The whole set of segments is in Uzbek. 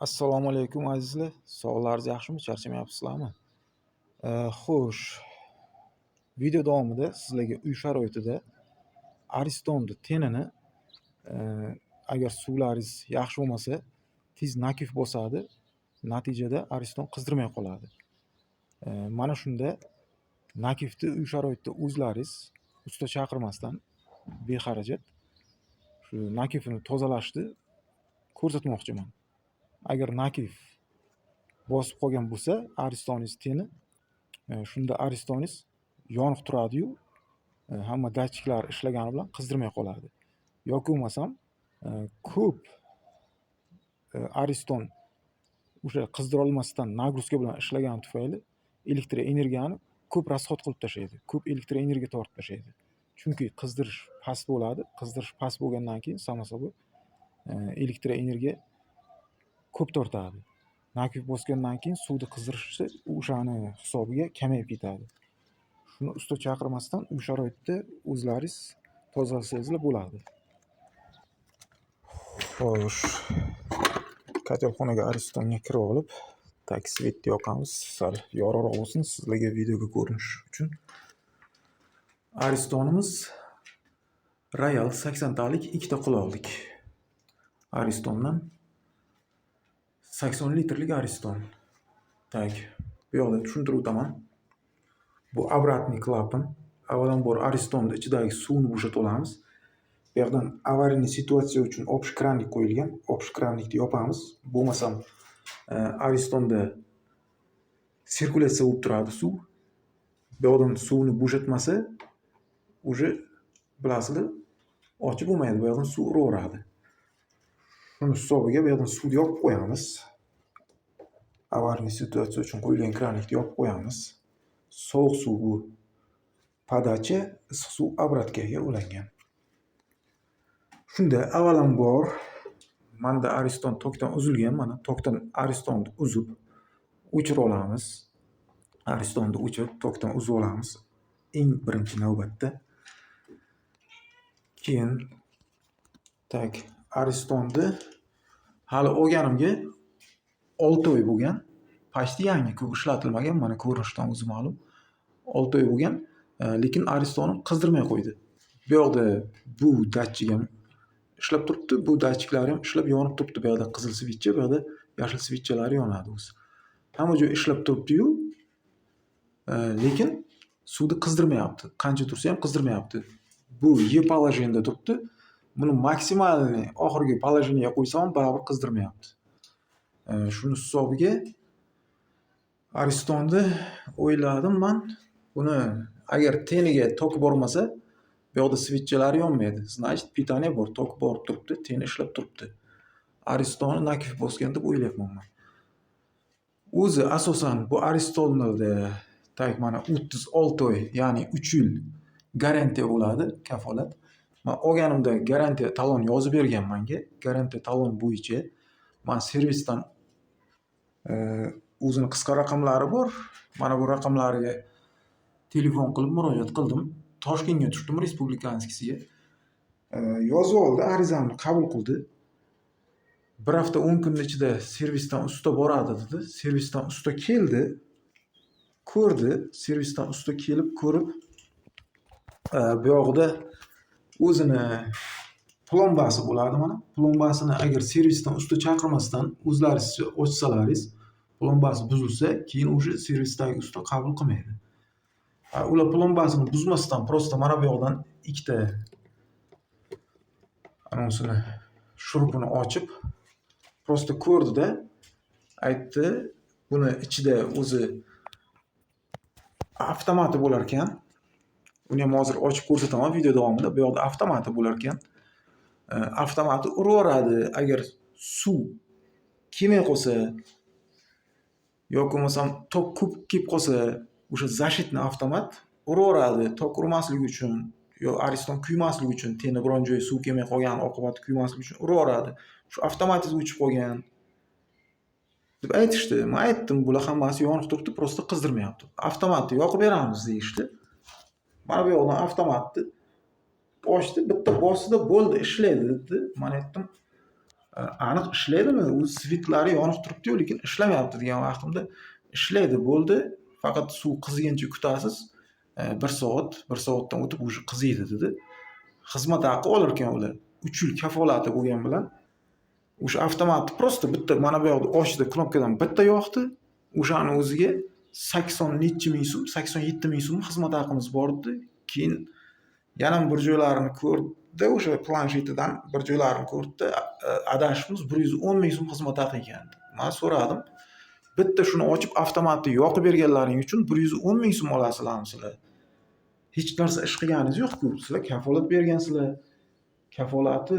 Assalomu alaykum azizlar. Sog'lig'ingiz yaxshimi? Charchamayapsizlarmi? Xo'sh, video davomida sizlarga uy sharoitida Aristonni tenini agar suvlaringiz yaxshi bo'lmasa, tez nakif bosadi, natijada Ariston qizdirmay qoladi. Mana shunda nakifni uy sharoitida o'zlaringiz usta chaqirmasdan bexarajat shu nakifini tozalashni ko'rsatmoqchiman. Agar nakif bosib qolgan bo'lsa, Aristoningiz teni shunda Aristoningiz yonib turadi-yu, hamma datchiklar ishlagani bilan qizdirmay qoladi. Yoki bo'lmasam ko'p Ariston o'sha qizdira olmasdan nagruzka bilan ishlagani tufayli elektr energiyani ko'p rasxod qilib tashlaydi. Ko'p elektr energiya tortib tashlaydi. Chunki qizdirish past bo'ladi. Qizdirish past bo'lgandan keyin samo собой elektr energiya ko'p tortadi. Nakif bosgandan keyin suvni qizdirishi o'shani hisobiga kamayib ketadi. Shuni usta chaqirmasdan uy sharoitida o'zlaringiz tozalasangizlar bo'ladi. Xo'sh, kotelxonaga Aristonni kirib olib, tak svetni yoqamiz, sal yorug'roq bo'lsin sizlarga videoga ko'rinish uchun. Aristonimiz Royal 80 talik ikkita quloqlik. Aristondan 80 litrlik Ariston. Tak, bu yoqda tushuntirib o'taman. Bu обратный klapan. Avvalambor Aristonni ichidagi suvni bo'shatib olamiz. Bu yerdan avariyniy situatsiya uchun opish kranlik qo'yilgan. Opish kranlikni yopamiz. Bo'lmasam Aristonda sirkulyatsiya bo'lib turadi suv. Bu yerdan suvni bo'shatmasa, уже bilasizlar, ochib bo'lmaydi. Bu yerdan suv uraveradi. Shuni hisobiga bu yerdan suvni yopib qo'yamiz. Avariyniy situatsiya uchun qo'yilgan kranlikni yopib qo'yamiz. Sovuq suv bu podacha, issiq suv obratkaga ulangan. Shunda avvalambor menda Ariston tokdan uzilgan, mana tokdan Aristonni uzib o'chirib olamiz. Aristonni o'chirib tokdan uzib olamiz eng birinchi navbatda. Keyin tak Aristonni hali olganimga 6 oy bo'lgan. Почти yangi, ko'p ishlatilmagan, mana ko'rinishdan o'zi ma'lum. 6 oy bo'lgan, lekin Aristonim qizdirmay qo'ydi. Bu yoqda bu datchik ham ishlab turibdi, bu datchiklar ham ishlab yonib turibdi. Bu yoqda qizil svitcha, bu yoqda yashil svitchalari yonadi o'zi. Hamma joy ishlab turibdi-yu, lekin suvni qizdirmayapti. Qancha tursa ham qizdirmayapti. Bu E положениеda turibdi. Buni maksimalniy oxirgi положениеga qo'ysam baribir qizdirmayapti. Shuni hisobiga Aristonni o'yladim men. Buni agar teniga tok bormasa, bu yoqda svitchalari yonmaydi. Значит, pitaniya bor, tok borib turibdi, teni ishlab turibdi. Aristonni nakif bosgan deb o'ylayapman men. O'zi asosan bu Aristonnlarda tak mana 36 oy, ya'ni 3 yil garantiya bo'ladi, kafolat. Men olganimda garantiya talon yozib bergan menga. Garantiya talon bo'yicha men servisdan o'zini qisqa raqamlari bor. Mana bu raqamlarga telefon qilib murojaat qildim. Toshkentga tushdim, respublikanskisiga. Yozib oldi, arizamni qabul qildi. Bir hafta 10 kun ichida servisdan usta boradi dedi. Servisdan usta keldi. Ko'rdi, servisdan usta kelib ko'rib, bu yoqda o'zini plombasi bo'ladi mana. Plombasini agar servisdan usta chaqirmasdan o'zlaringiz ochsalaringiz, plombasi buzilsa, keyin o'sha servisdagi usta qabul qilmaydi. Ular plombasini buzmasdan prosta mana bu yoqdan ikkita anonsini shurupini ochib, prosta ko'rdi-da, aytdi, buni ichida o'zi avtomati bo'lar ekan. Uni ham hozir ochib ko'rsataman video davomida. Bu yoqda avtomati bo'lar ekan. Avtomati uraveradi agar suv kelmay qolsa yoki bo'lmasam tok ko'p kelib qolsa, o'sha zashitni avtomat uraveradi. Tok urmasligi uchun yo Ariston kuymasligi uchun, teni biron joyi suv kelmay qolgan oqibati kuymasligi uchun uraveradi. Shu avtomatingiz o'chib qolgan deb aytishdi. Men aytdim, bular hammasi yonib turibdi, prosta qizdirmayapti. Avtomatni yoqib beramiz deyishdi. Mana bu yoqdan avtomatni ochdi, bitta bosdi, bo'ldi, ishlaydi dedi. Men aytdim, aniq ishlaydimi? U svitlari yonib turibdi-yu, lekin ishlamayapti degan vaqtimda ishlaydi, bo'ldi. Faqat suv qiziguncha kutasiz. 1 soat, 1 soatdan o'tib уже qiziydi dedi. Xizmat haqi olar ekan ular. 3 yil kafolati bo'lgan bilan o'sha avtomatni prosta bitta mana bu yoqda ochdi, knopkadan bitta yoqdi. O'shani o'ziga 80 necha ming so'm, 87 ming so'm xizmat haqimiz bor edi. Keyin yana bir joylarini ko'rdi, o'sha planshetidan bir joylarini ko'rdi. Adashimiz 110 ming so'm xizmat haqi ekan. Men so'radim. Bitta shuni ochib avtomatni yoqib berganlaring uchun 110 ming so'm olasizlarmi sizlar? Hech narsa ish qilganingiz yo'q-ku. Sizlar kafolat bergansizlar. Kafolati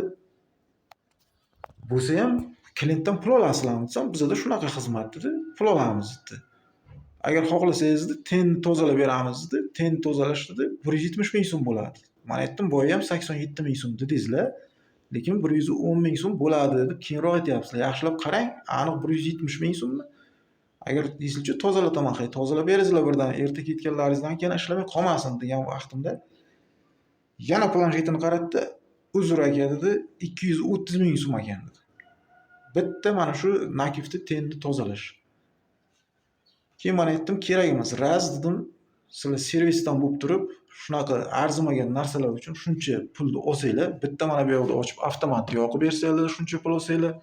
bo'lsa ham klientdan pul olasizlarmi desam, bizda shunaqa xizmat dedi, pul olamiz dedi. Agar xohlasangiz dedi, tenni tozalab beramiz dedi. Tenni tozalash dedi 170 ming so'm bo'ladi. Men aytdim, boya ham 87 ming so'm dedingizlar, lekin 110 ming so'm bo'ladi deb keyinroq aytyapsizlar. Yaxshilab qarang, aniq 170 ming so'mmi? Agar deysizlar tozalataman, tozalab beringizlar birdan, erta ketganlaringizdan keyin ishlamay qolmasin degan vaqtimda yana planshetini qaratdi. Uzr aka dedi, 230 ming so'm ekan dedi. Bitta mana shu nakifni tenni tozalash. Keyin men aytdim, kerak emas. Raz dedim, sizlar servisdan bo'lib turib, shunaqa arzimagan narsalar uchun shuncha pulni olsanglar, bitta mana bu yoqda ochib avtomatni yoqib bersanglar, shuncha pul olsanglar,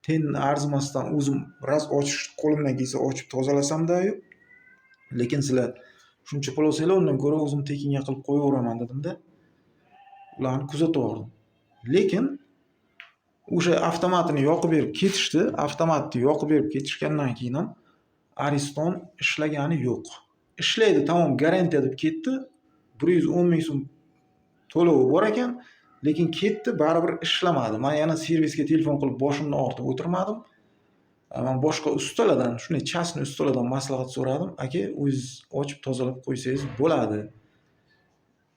tenni arzimasdan o'zim raz ochish qo'limdan kelsa ochib tozalasam-da, lekin sizlar shuncha pul olsanglar, undan ko'ra o'zim tekinga qilib qo'yaveraman dedim-da. Ularni kuzataverdim. Lekin o'sha avtomatini yoqib berib ketishdi. Avtomatni yoqib berib ketishgandan keyin ham Ariston ishlagani yo'q. Ishlaydi, tamom, garantiya deb ketdi. 110 ming so'm to'lovi bor ekan, lekin ketdi, baribir ishlamadi. Men yana servisga telefon qilib boshimni og'ritib o'tirmadim. Men boshqa ustalardan, shunday chastni ustalardan maslahat so'radim. Aka, o'zingiz ochib tozalab qo'ysangiz bo'ladi.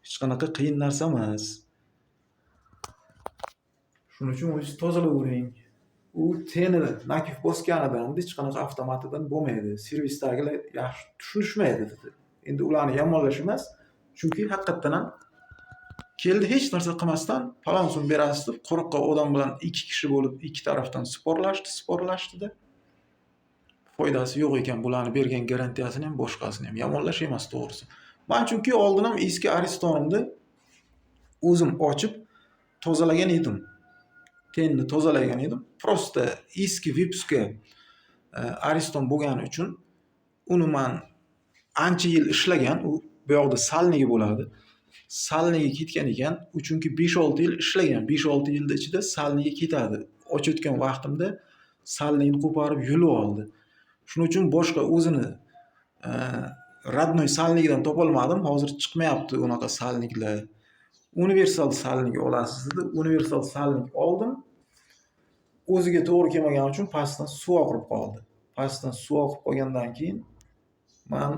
Hech qanaqa qiyin narsa emas. Shuning uchun o'zingiz tozalavering. U teni nakif bosganidan hech qanaqa avtomatidan bo'lmaydi. Servisdagilar yaxshi tushunishmaydi dedi. Endi ularni yomonlash emas, chunki haqiqatan ham keldi hech narsa qilmasdan falon so'm berasiz deb qo'rqqan odam bilan 2 kishi bo'lib ikki tarafdan sporlashdi-da. Foydasi yo'q ekan bularni bergan garantiyasini ham boshqasini ham yomonlash emas to'g'risi. Men chunki oldin ham eski Aristonimni o'zim ochib tozalagan edim. Tenni tozalagan edim. Prosta eski Vipsga Ariston bo'lgani uchun uni men ancha yil ishlagan, u bu yoqda salniga bo'ladi. Salniga ketgan ekan, u chunki 5-6 yil ishlagan. 5-6 yilda ichida salniga ketadi. Ochayotgan vaqtimda salnini qo'parib yulib oldi. Shuning uchun boshqa o'zini radnoy salnigidan topolmadim. Hozir chiqmayapti unaqa salniklar. Universal salnik olasiz dedi. Universal salnik oldim. O'ziga to'g'ri kelmagani uchun pastdan suv oqib qoldi. Pastdan suv oqib qolgandan keyin men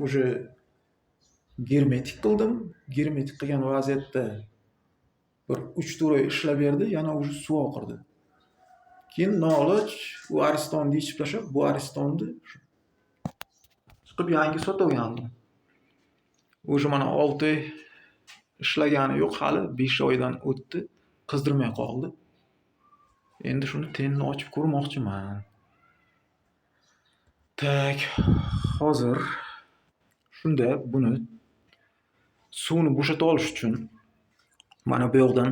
o'sha germetik qildim. Germetik qilgan vaziyatda bir 3-4 oy ishlab berdi, yana o'sha suv oqirdi. Keyin noiloj u Aristonni yechib tashlab, bu Aristonni chiqib yangi sotgandim. O'sha mana 6 oy ishlagani yo'q, hali 5 oydan o'tdi, qizdirmay qoldi. Endi shuni tenni ochib ko'rmoqchiman. Tak, hozir shunda buni suvni bo'shata olish uchun mana bu yoqdan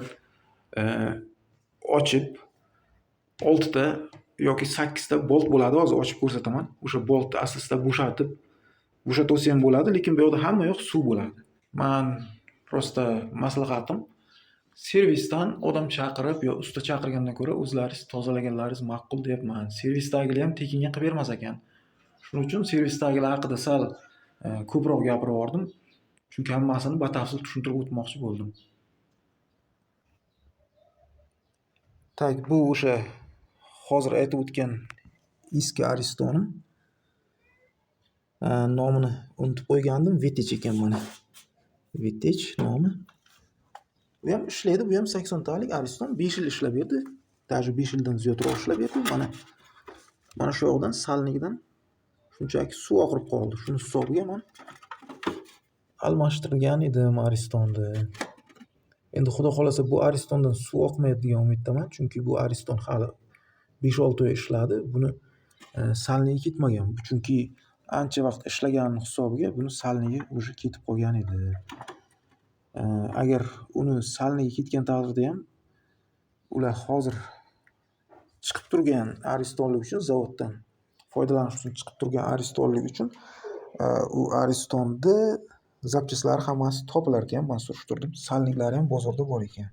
ochib 6 ta yoki 8 ta bolt bo'ladi, hozir ochib ko'rsataman. O'sha boltni asosida bo'shatib olsa ham bo'ladi, lekin bu yoqda hamma yoq suv bo'ladi. Men prosta maslahatim servisdan odam chaqirib yo usta chaqirgandan ko'ra o'zlaringiz tozalaganlaringiz ma'qul deyapman. Servisdagilar ham tekinga qilib bermas ekan. Shuning uchun servisdagilar haqida sal ko'proq gapirib yubordim. Chunki hammasini batafsil tushuntirib o'tmoqchi bo'ldim. Tak, bu o'sha hozir aytib o'tgan eski Aristonim. Nomini unutib qo'ygandim. Vitech ekan mana. Vitech nomi. Bu ham ishlaydi, bu ham 80 talik Ariston 5 yil ishlab berdi. Даже 5 yildan ziyodroq ishlab berdi. Mana shu yoqdan salnigidan shunchaki suv oqirib qoldi. Shuni hisobiga men almashtirgan edim Aristonni. Endi xudo xolasa bu Aristondan suv oqmaydi degan umiddaman, chunki bu Ariston hali 5-6 oy ishladi. Buni salniga ketmagan. Chunki ancha vaqt ishlaganini hisobiga buni salniga уже ketib qolgan edi. Agar uni salniga ketgan taqdirda ham ular hozir chiqib turgan Aristonlik uchun zavoddan foydalanish uchun chiqib turgan Aristonlik uchun u Aristonni zapchaslari hammasi topilar ekan. Men surishtirdim. Salniklari ham bozorda bor ekan.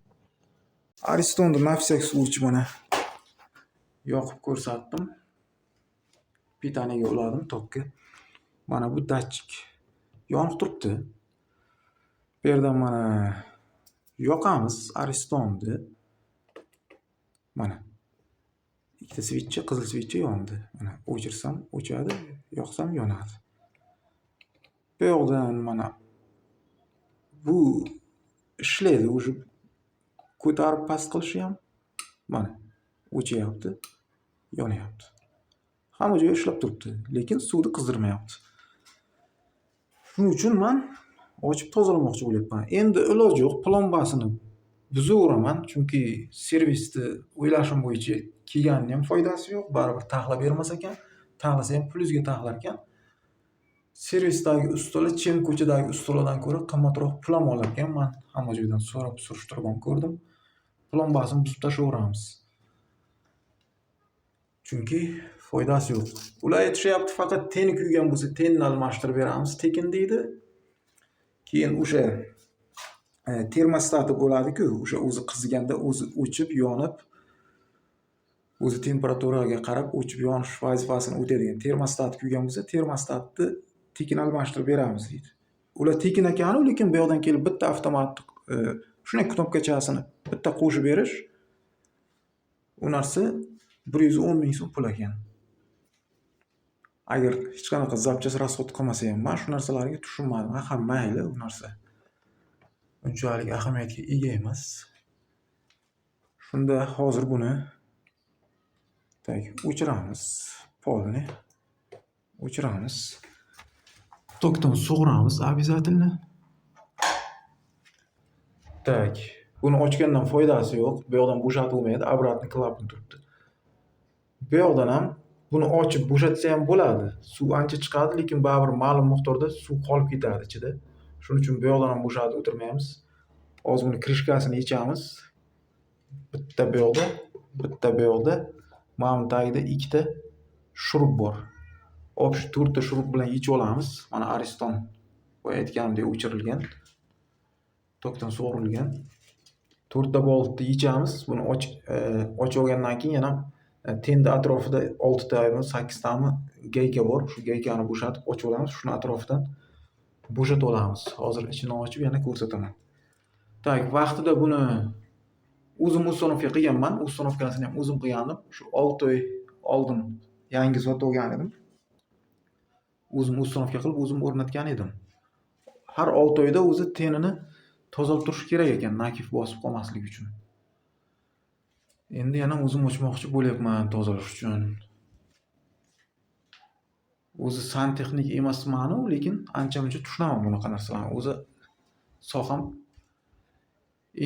Aristonni na всяк случай mana yoqib ko'rsatdim. Pitaniyaga uladim tokka. Mana bu datchik yonib turibdi. Bu yerdan mana yoqamiz Aristonni. Mana ikkita switchi, qizil switchi yondi. Mana o'chirsam o'chadi, yoqsam yonadi. Bu yoqdan mana bu ishlaydi, уже ko'tarib past qilishi ham mana o'chyapti, yonyapti. Hamma joyi ishlab turibdi, lekin suvni qizdirmayapti. Shuning uchun men ochib tozalamoqchi bo'lyapman. Endi iloji yo'q, plombasini buzaveraman, chunki servisni o'ylashim bo'yicha kelganning ham foydasi yo'q, baribir taxlab bermas ekan. Taxlasa ham plyusga taxlar ekan. Servisdagi ustalar Chem ko'chadagi ustalardan ko'ra qimmatroq plom olar ekan. Men hamma joydan so'rab surishtirib ham ko'rdim. Plombasini buzib tashlaveramiz. Chunki foydasi yo'q. Ular aytishyapti, faqat teni kuygan bo'lsa tenni almashtirib beramiz, tekin deydi. Keyin o'sha termostati bo'ladi-ku, o'sha o'zi qiziganda o'zi o'chib, yonib, o'zi temperaturaga qarab o'chib yonish vazifasini o'taydigan termostat kuygan bo'lsa, termostatni tekin almashtirib beramiz deydi. Ular tekin ekan, lekin bu yoqdan kelib bitta avtomat shunday knopkachasini bitta qo'shib berish, u narsa 110 ming so'm pul ekan. Agar hech qanaqa zapchas расход qilmasa ham, men shu narsalarga tushunmadim. Axir mayli, u narsa unchalik ahamiyatga ega emas. Shunda hozir buni o'chiramiz. Polni o'chiramiz. Tokdan sug'uramiz обязательно. Так, buni ochgandan foydasi yo'q. Bu yoqdan bo'shatilmaydi, обратный клапан turibdi. Bu yoqdan ham buni ochib bo'shatsa ham bo'ladi. Suv ancha chiqadi, lekin baribir ma'lum miqdorda suv qolib ketadi ichida. Shuning uchun bu yoqdan ham bo'shatib o'tirmaymiz. Hozir buni krishkasini yechamiz. Bitta bu yoqda, bitta bu yoqda. Mana bu tagida ikkita shurub bor. Общий 4 ta shurub bilan yechib olamiz. Mana Ariston boya aytganimdek o'chirilgan. Tokdan sug'urilgan. 4 ta boltni yechamiz. Buni ochib olgandan keyin yana tenni atrofida 6 ta, 8 tami gayka bor. Shu gaykani bo'shatib ochib olamiz. Shuni atrofidan bo'shatib olamiz. Hozir ichini ochib yana ko'rsataman. Tak, vaqtida buni o'zim ustonovka qilganman. Ustonovkasini ham o'zim qilgandim. Shu 6 oy oldin yangi sotib olgan edim. O'zim ustonovka qilib, o'zim o'rnatgan edim. Har 6 oyda o'zi tenini tozalab turish kerak ekan, nakif bosib qolmasligi uchun. Endi yana o'zim ochmoqchi bo'lyapman tozalash uchun. O'zi santexnik emasman, lekin ancha-muncha tushunaman bunaqa narsalarni. O'zi soham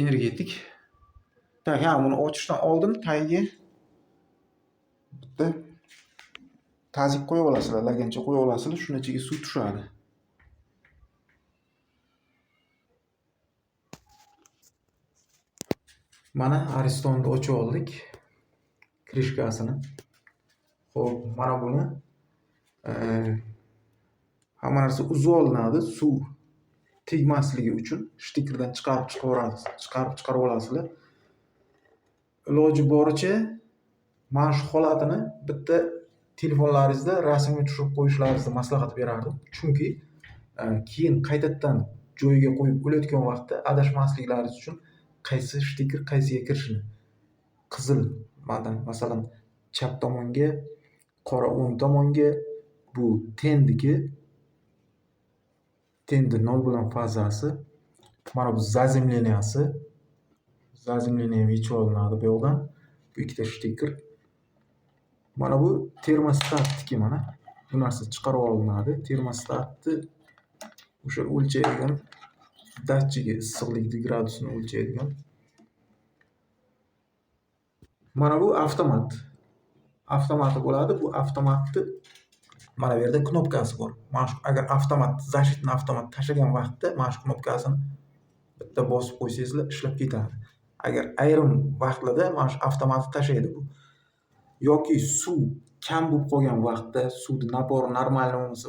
energetik. Tak, buni ochishdan oldin tagiga bitta tazik qo'yib olasizlar, lagancha qo'yib olasizlar, shuni ichiga suv tushadi. Mana Aristonni ochib oldik. Krishkasini. Xo'p, mana buni hamma narsa uzib olinadi, suv tegmasligi uchun shtikerdan chiqarib olasizlar. Iloji boricha mana shu holatini bitta telefonlaringizda rasmga tushirib qo'yishlaringizni maslahat berardim. Chunki keyin qaytadan joyiga qo'yib o'layotgan vaqtda adashmasliklaringiz uchun qaysi shtiker qaysiga kirishini. Qizil, masalan, chap tomonga, qora o'ng tomonga, bu tendiki, tendi 0 bilan fazasi, mana bu zazemleniyasi. Zazemleniya ham yechib olinadi bu yoqdan. Bu ikkita shtiker. Mana bu termostatniki mana. Bu narsa chiqarib olinadi. Termostatni o'sha o'lchaydigan datchigi issiqlikni gradusini o'lchaydigan. Mana bu avtomat. Avtomati bo'ladi. Bu avtomatni mana bu yerda knopkasi bor. Mana shu agar avtomat zashitni avtomat tashlagan vaqtda mana shu knopkasini bitta bosib qo'ysangizlar ishlab ketadi. Agar ayrim vaqtlarda mana shu avtomatni tashlaydi bu. Yoki suv kam bo'lib qolgan vaqtda, suvni napori normal bo'lmasa,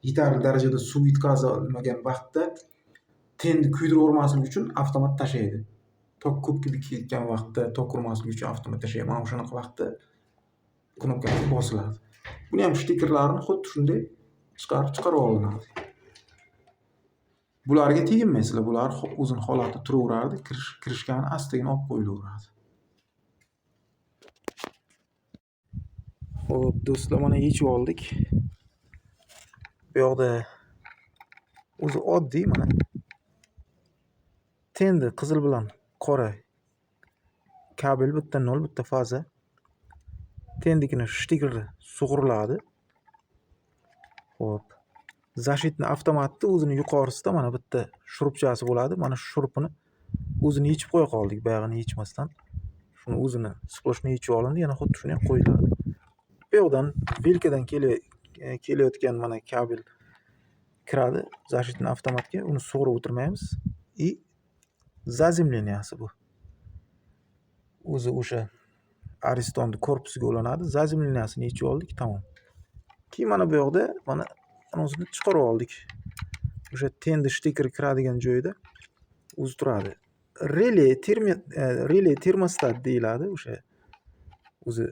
yetarli darajada suv yetkazilmagan vaqtda tenni kuydirib uchun avtomat tashlaydi. Tok ko'p kelib ketgan vaqtda tok urmasligi uchun avtomat tashlaydi. Mana shunaqa vaqtda knopkasi bosiladi. Buni ham stikerlarini xuddi shunday chiqarib olinadi. Bularga teginmaysizlar. Bular o'zini holatida turaveradi, kirishgani astagina olib qo'yilaveradi. Xo'p, do'stlar, mana yechib oldik. Bu yoqda o'zi oddiy mana tendi qizil bilan qora kabel, bitta 0, bitta faza. Tendikini shtikeri sug'uriladi. Xo'p. Zashitni avtomatni o'zini yuqorisida mana bitta shurupchasi bo'ladi. Mana shu shurupini o'zini yechib qo'ya qoldik, bayog'ini yechmasdan. Shuni o'zini sploshni yechib olindi, yana xuddi shuni ham qo'yiladi. Bu yoqdan vilkadan kelayotgan mana kabel kiradi zashitni avtomatga. Uni sug'urib o'tirmaymiz. Zazemleniyasi bu. O'zi o'sha Aristonni korpusiga ulanadi. Zazemleniyasini yechib oldik, tamom. Keyin mana bu yoqda mana o'zini chiqarib oldik. O'sha tendi shtikeri kiradigan joyida o'zi turadi. Relay termostat deyiladi. O'sha o'zi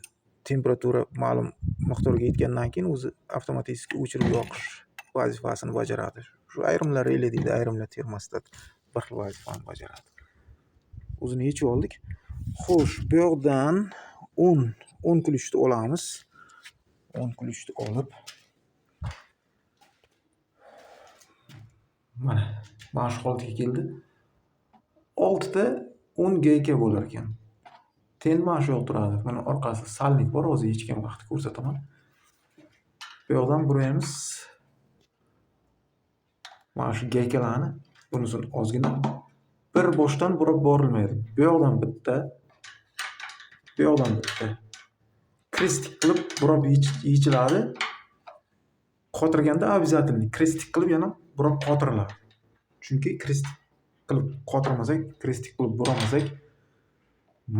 temperatura ma'lum miqdorga yetgandan keyin o'zi avtomatik o'chirib yoqish vazifasini bajaradi. Shu ayrimlar relay deydi, ayrimlar termostat bir xil vazifani bajaradi. O'zini yechib oldik. Xo'sh, bu yoqdan 10 ключni olamiz. 10 ключni olib mana shu holatga keldi. 6 ta 10 gayka bo'lar ekan. Ten mana shu yoqda turadi. Mana orqasida salnik bor, hozir yechgan vaqtda ko'rsataman. Bu yoqdan buraymiz. Mana shu gaykalarni bunisini ozgina bir boshdan burab borilmaydi. Bu yoqdan bitta, bu yoqdan bitta. Krestik qilib burab yechiladi. Qotirganda обязательно krestik qilib yana burab qotiriladi. Chunki krestik qilib qotirmasak, krestik qilib buramasak,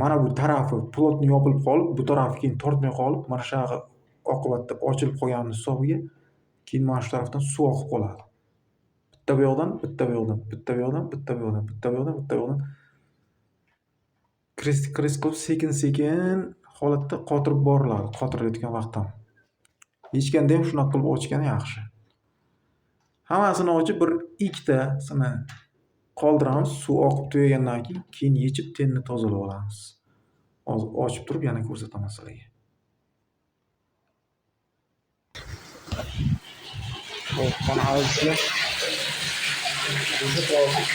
mana bu tarafi plotni yopilib qolib, bu tarafi keyin tortmay qolib, mana shunaqa oqibatda ochilib qolganini hisobiga keyin mana shu tarafdan suv oqib qoladi. Bitta bu yoqdan, bitta bu yoqdan, bitta bu yoqdan, bitta bu yoqdan, bitta bu yoqdan, bitta bu yoqdan krestik qilib sekin-sekin holatda qotirib boriladi, qotirilayotgan vaqtda. Yechganda ham shunaqa qilib ochgan yaxshi. Hammasini ochib bir ikkitasini qoldiramiz, suv oqib tugagandan keyin yechib tenni tozalab olamiz. Hozir ochib turib yana ko'rsataman sizlarga. Xo'p, mana azizlar. O'sha oldik.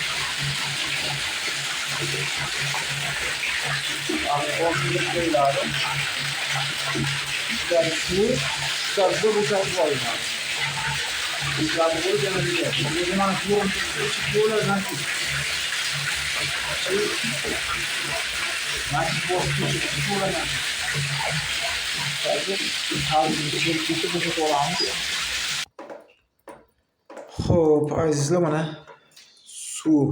Orqaga qo'yiladi. Suv chiqarib bo'shatib olinadi. Ularni bo'lib yana ketadi. O'zi mana shu bo'lardan keyin. Mana shu bo'lardan. Xo'p, azizlar, mana suv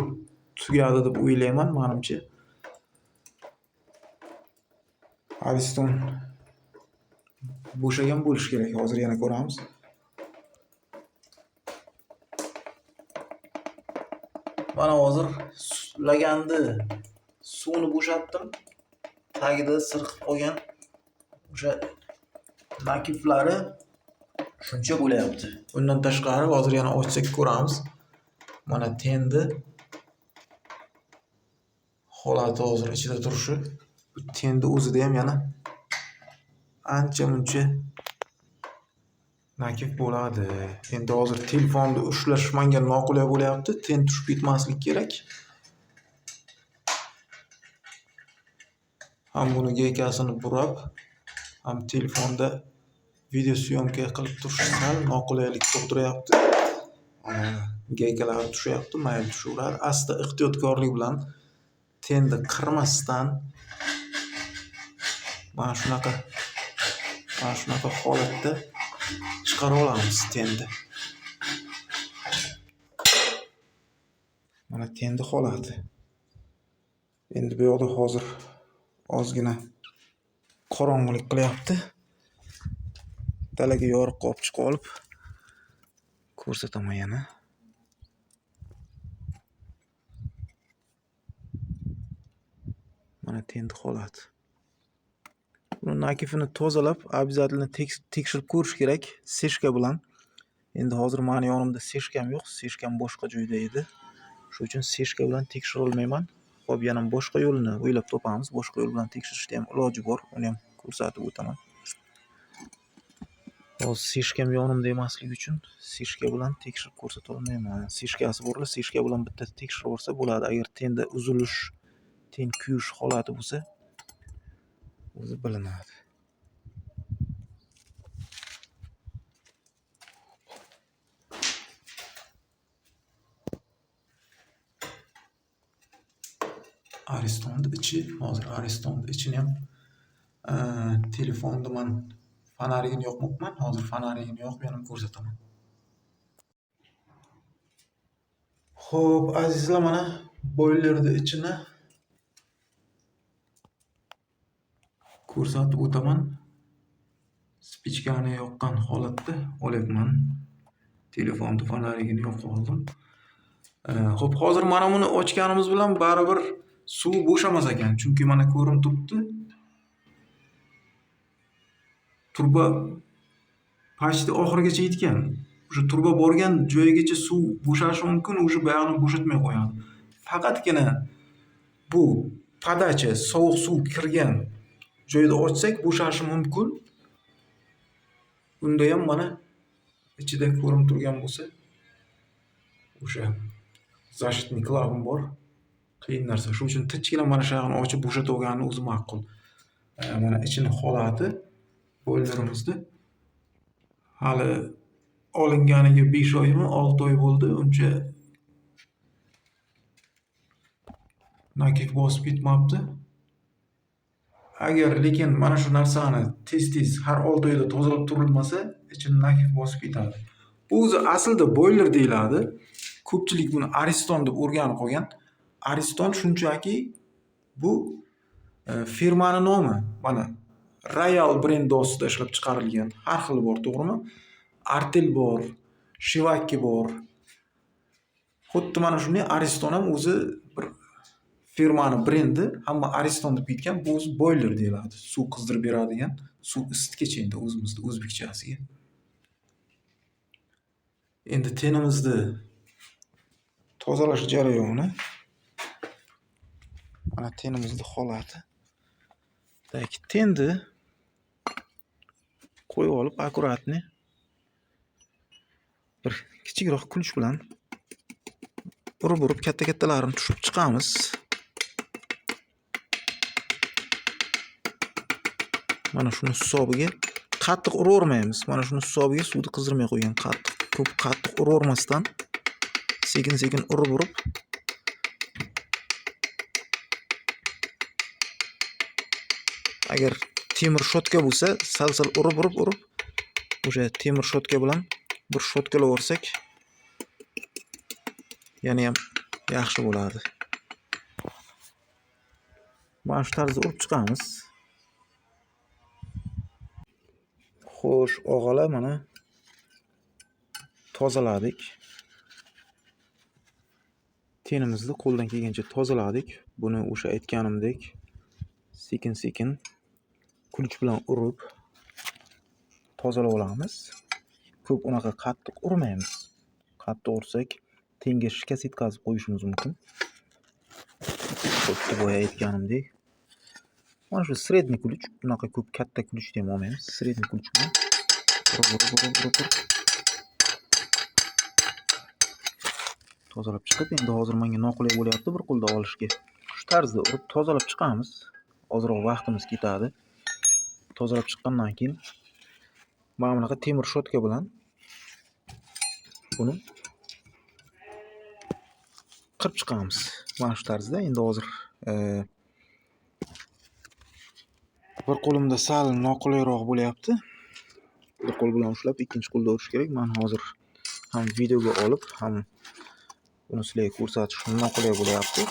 tugadi deb o'ylayman, menimcha. Ariston bo'shagan bo'lishi kerak. Hozir yana ko'ramiz. Mana hozir lagandi suvni bo'shatdim. Tagida sirqib qolgan o'sha nakiflari shuncha bo'layapti. Bundan tashqari hozir yana ochsak ko'ramiz. Mana tendi holati hozir ichida turishi. Bu tendi o'zida ham yana ancha-muncha nakif bo'ladi. Endi hozir telefonni ushlash menga noqulay bo'lyapti. Ten tushib ketmasligi kerak. Ham buni gaykasini burab, ham telefonda video syomka qilib turish sal noqulaylik tug'diryapti. gaykalari tushyapti, mayli tushaveradi. Asta ehtiyotkorlik bilan tenni qirmasdan mana shunaqa holatda chiqarib olamiz tenni. Mana tenni holati. Endi bu yoqda hozir ozgina qorong'ilik qilyapti. Dalaga yorug' olib chiqib olib ko'rsataman yana. Mana tenni holati. Buni nakifini tozalab, обязательно tekshirib ko'rish kerak seshka bilan. Endi hozir meni yonimda seshkam yo'q, seshkam boshqa joyda edi. Shuning uchun seshka bilan tekshira olmayman. Xo'p, yana boshqa yo'lini o'ylab topamiz. Boshqa yo'l bilan tekshirishda ham iloji bor. Uni ham ko'rsatib o'taman. Hozir seshkam yonimda emasligi uchun seshka bilan tekshirib ko'rsata olmayman. Seshkasi borlar, seshka bilan bitta tekshirib olsa bo'ladi. Agar tenda uzilish, ten kuyish holati bo'lsa, o'zi bilinadi. Aristonni ichi, hozir Aristonni ichini ham telefonda men fonarigini yoqmoqman. Hozir fonarigini yoqib yana ko'rsataman. Xo'p, azizlar, mana boylerni ichini ko'rsatib o'taman. Spichkani yoqqan holatda olyapman. Telefonda fonarigini yoqib oldim. Xo'p, hozir mana buni ochganimiz bilan baribir suv bo'shamas ekan. Chunki mana ko'rinib turibdi. Turba почти oxirigacha yetgan. O'sha turba borgan joyigacha suv bo'shashi mumkin, o'sha buyog'ini bo'shatmay qo'yadi. Faqatgina bu podacha sovuq suv kirgan joyda ochsak bo'shashi mumkin. Unda ham mana ichida ko'rinib turgan bo'lsa, o'sha защитный klavan bor. Qiyin narsa. Shuning uchun tinchgina mana shu yoqni ochib bo'shatib olgani o'zi ma'qul. Mana ichini holati boylerimizni hali olinganiga 5 oymi, 6 oy bo'ldi. Uncha nakif bosib ketmabdi. Agar lekin mana shu narsani tez har 6 oyda tozalab turilmasa, ichini nakif bosib ketadi. Bu o'zi aslida boyler deyiladi. Ko'pchilik buni Ariston deb o'rganib qolgan. Ariston shunchaki bu firmaning nomi. Mana Royal brendi ostida ishlab chiqarilgan. Har xil bor, to'g'rimi? Artel bor, Shivaki bor. Xuddi mana shunday Ariston ham o'zi bir firmaning brendi. Hamma Ariston deb ketgan. Bu o'zi boyler deyiladi. Suv qizdirib beradigan, suv isitgich endi o'zimizda o'zbekchasiga. Endi tenimizni tozalash jarayoni. Mana tenimizni holati. Tenni qo'yib olib, akkuratni bir kichikroq kuch bilan urib katta-kattalarini tushib chiqamiz. Mana shuni hisobiga qattiq uravermaymiz. Mana shuni hisobiga suvni qizdirmay qo'ygan ko'p qattiq uravermasdan sekin-sekin urib agar temir shotka bo'lsa, sal urib o'sha temir shotka bilan bir shotkalaversak, yana ham yaxshi bo'ladi. Mana shu tarzda urib chiqamiz. Xo'sh, og'alar, mana tozaladik. Tenimizni qo'ldan kelgancha tozaladik. Buni o'sha aytganimdek sekin-sekin kuch bilan urib tozalab olamiz. Ko'p unaqa qattiq urmaymiz. Qattiq ursak, tenga shikast yetkazib qo'yishimiz mumkin. Xuddi boya aytganimdek. Mana shu sredniy kuch, bunaqa ko'p katta kuch ham olmaymiz. Sredniy kuch bilan urib tozalab chiqib, endi hozir menga noqulay bo'lyapti bir qo'lda olishga. Shu tarzda urib tozalab chiqamiz. Ozroq vaqtimiz ketadi. Tozalab chiqqandan keyin mana bunaqa temir shotka bilan buni qirib chiqamiz. Mana shu tarzda. Endi hozir bir qo'limda sal noqulayroq bo'lyapti. Bir qo'l bilan ushlab, ikkinchi qo'lda urish kerak. Men hozir ham videoga olib, ham buni sizlarga ko'rsatish noqulay bo'lyapti.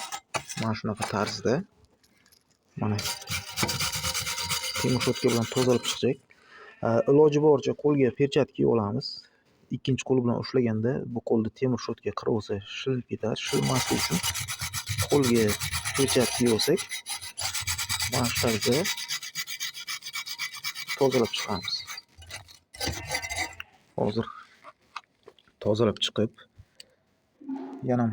Mana shunaqa tarzda. Mana temir shotka bilan tozalab chiqajak. Iloji boricha qo'lga perchatka kiyib olamiz. Ikkinchi qo'l bilan ushlaganda bu qo'lda temir shotka qirib olsa shilinib ketadi. Shilinmasligi uchun qo'lga perchatka kiyib olsak, mana shu tarzda tozalab chiqamiz. Hozir tozalab chiqib, yana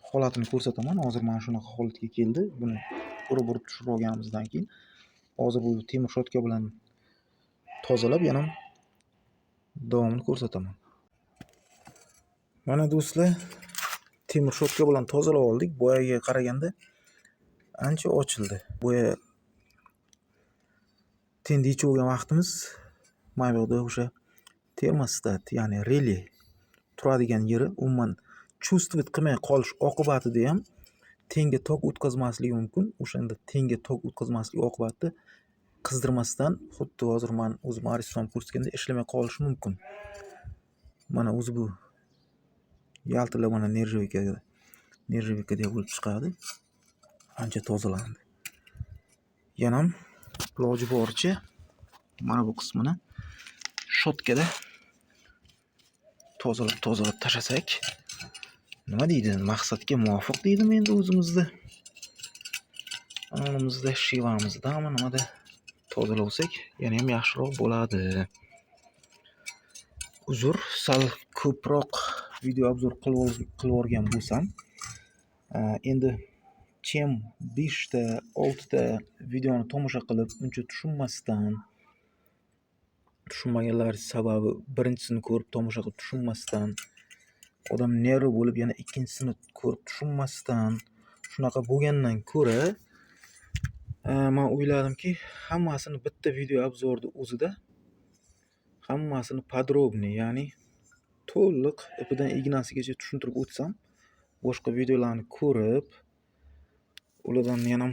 holatini ko'rsataman. Hozir mana shunaqa holatga keldi. Buni urib tushirib olganimizdan keyin hozir bu temir shotka bilan tozalab yana davomini ko'rsataman. Mana do'stlar, temir shotka bilan tozalab oldik. Boyaga qaraganda ancha ochildi. Boya tenni yechib olgan vaqtimiz mana bu yerda o'sha termostat, ya'ni relay turadigan yeri umuman chuvstvit qilmay qolish oqibatida ham tenga tok o'tkazmasligi mumkin. O'shanda tenga tok o'tkazmasligi oqibatida qizdirmasdan, xuddi hozir men o'zim Ariston ko'rsatganda ishlamay qolishi mumkin. Mana o'zi bu yaltilab mana nerjavika bo'lib chiqadi. Ancha tozalandi. Yana iloji boricha mana bu qismini shotkada tozalab tashlasak, nima deydi? Maqsadga muvofiq deydimi endi o'zimizda. Onimizda shivamizda ama nimada tozalasak, yana ham yaxshiroq bo'ladi. Uzr, sal ko'proq video obzor qilib o'rgan bo'lsam, endi chem 5 ta 6 ta videoni tomosha qilib, uncha tushunmaganlar sababi birinchisini ko'rib tomosha qilib tushunmasdan, odam nerv bo'lib yana ikkinchisini ko'rib tushunmasdan, shunaqa bo'lgandan ko'ra, men o'yladimki, hammasini bitta video obzorni o'zida hammasini podrobniy, ya'ni to'liq ipidan ignasigacha tushuntirib o'tsam, boshqa videolarni ko'rib, ulardan yana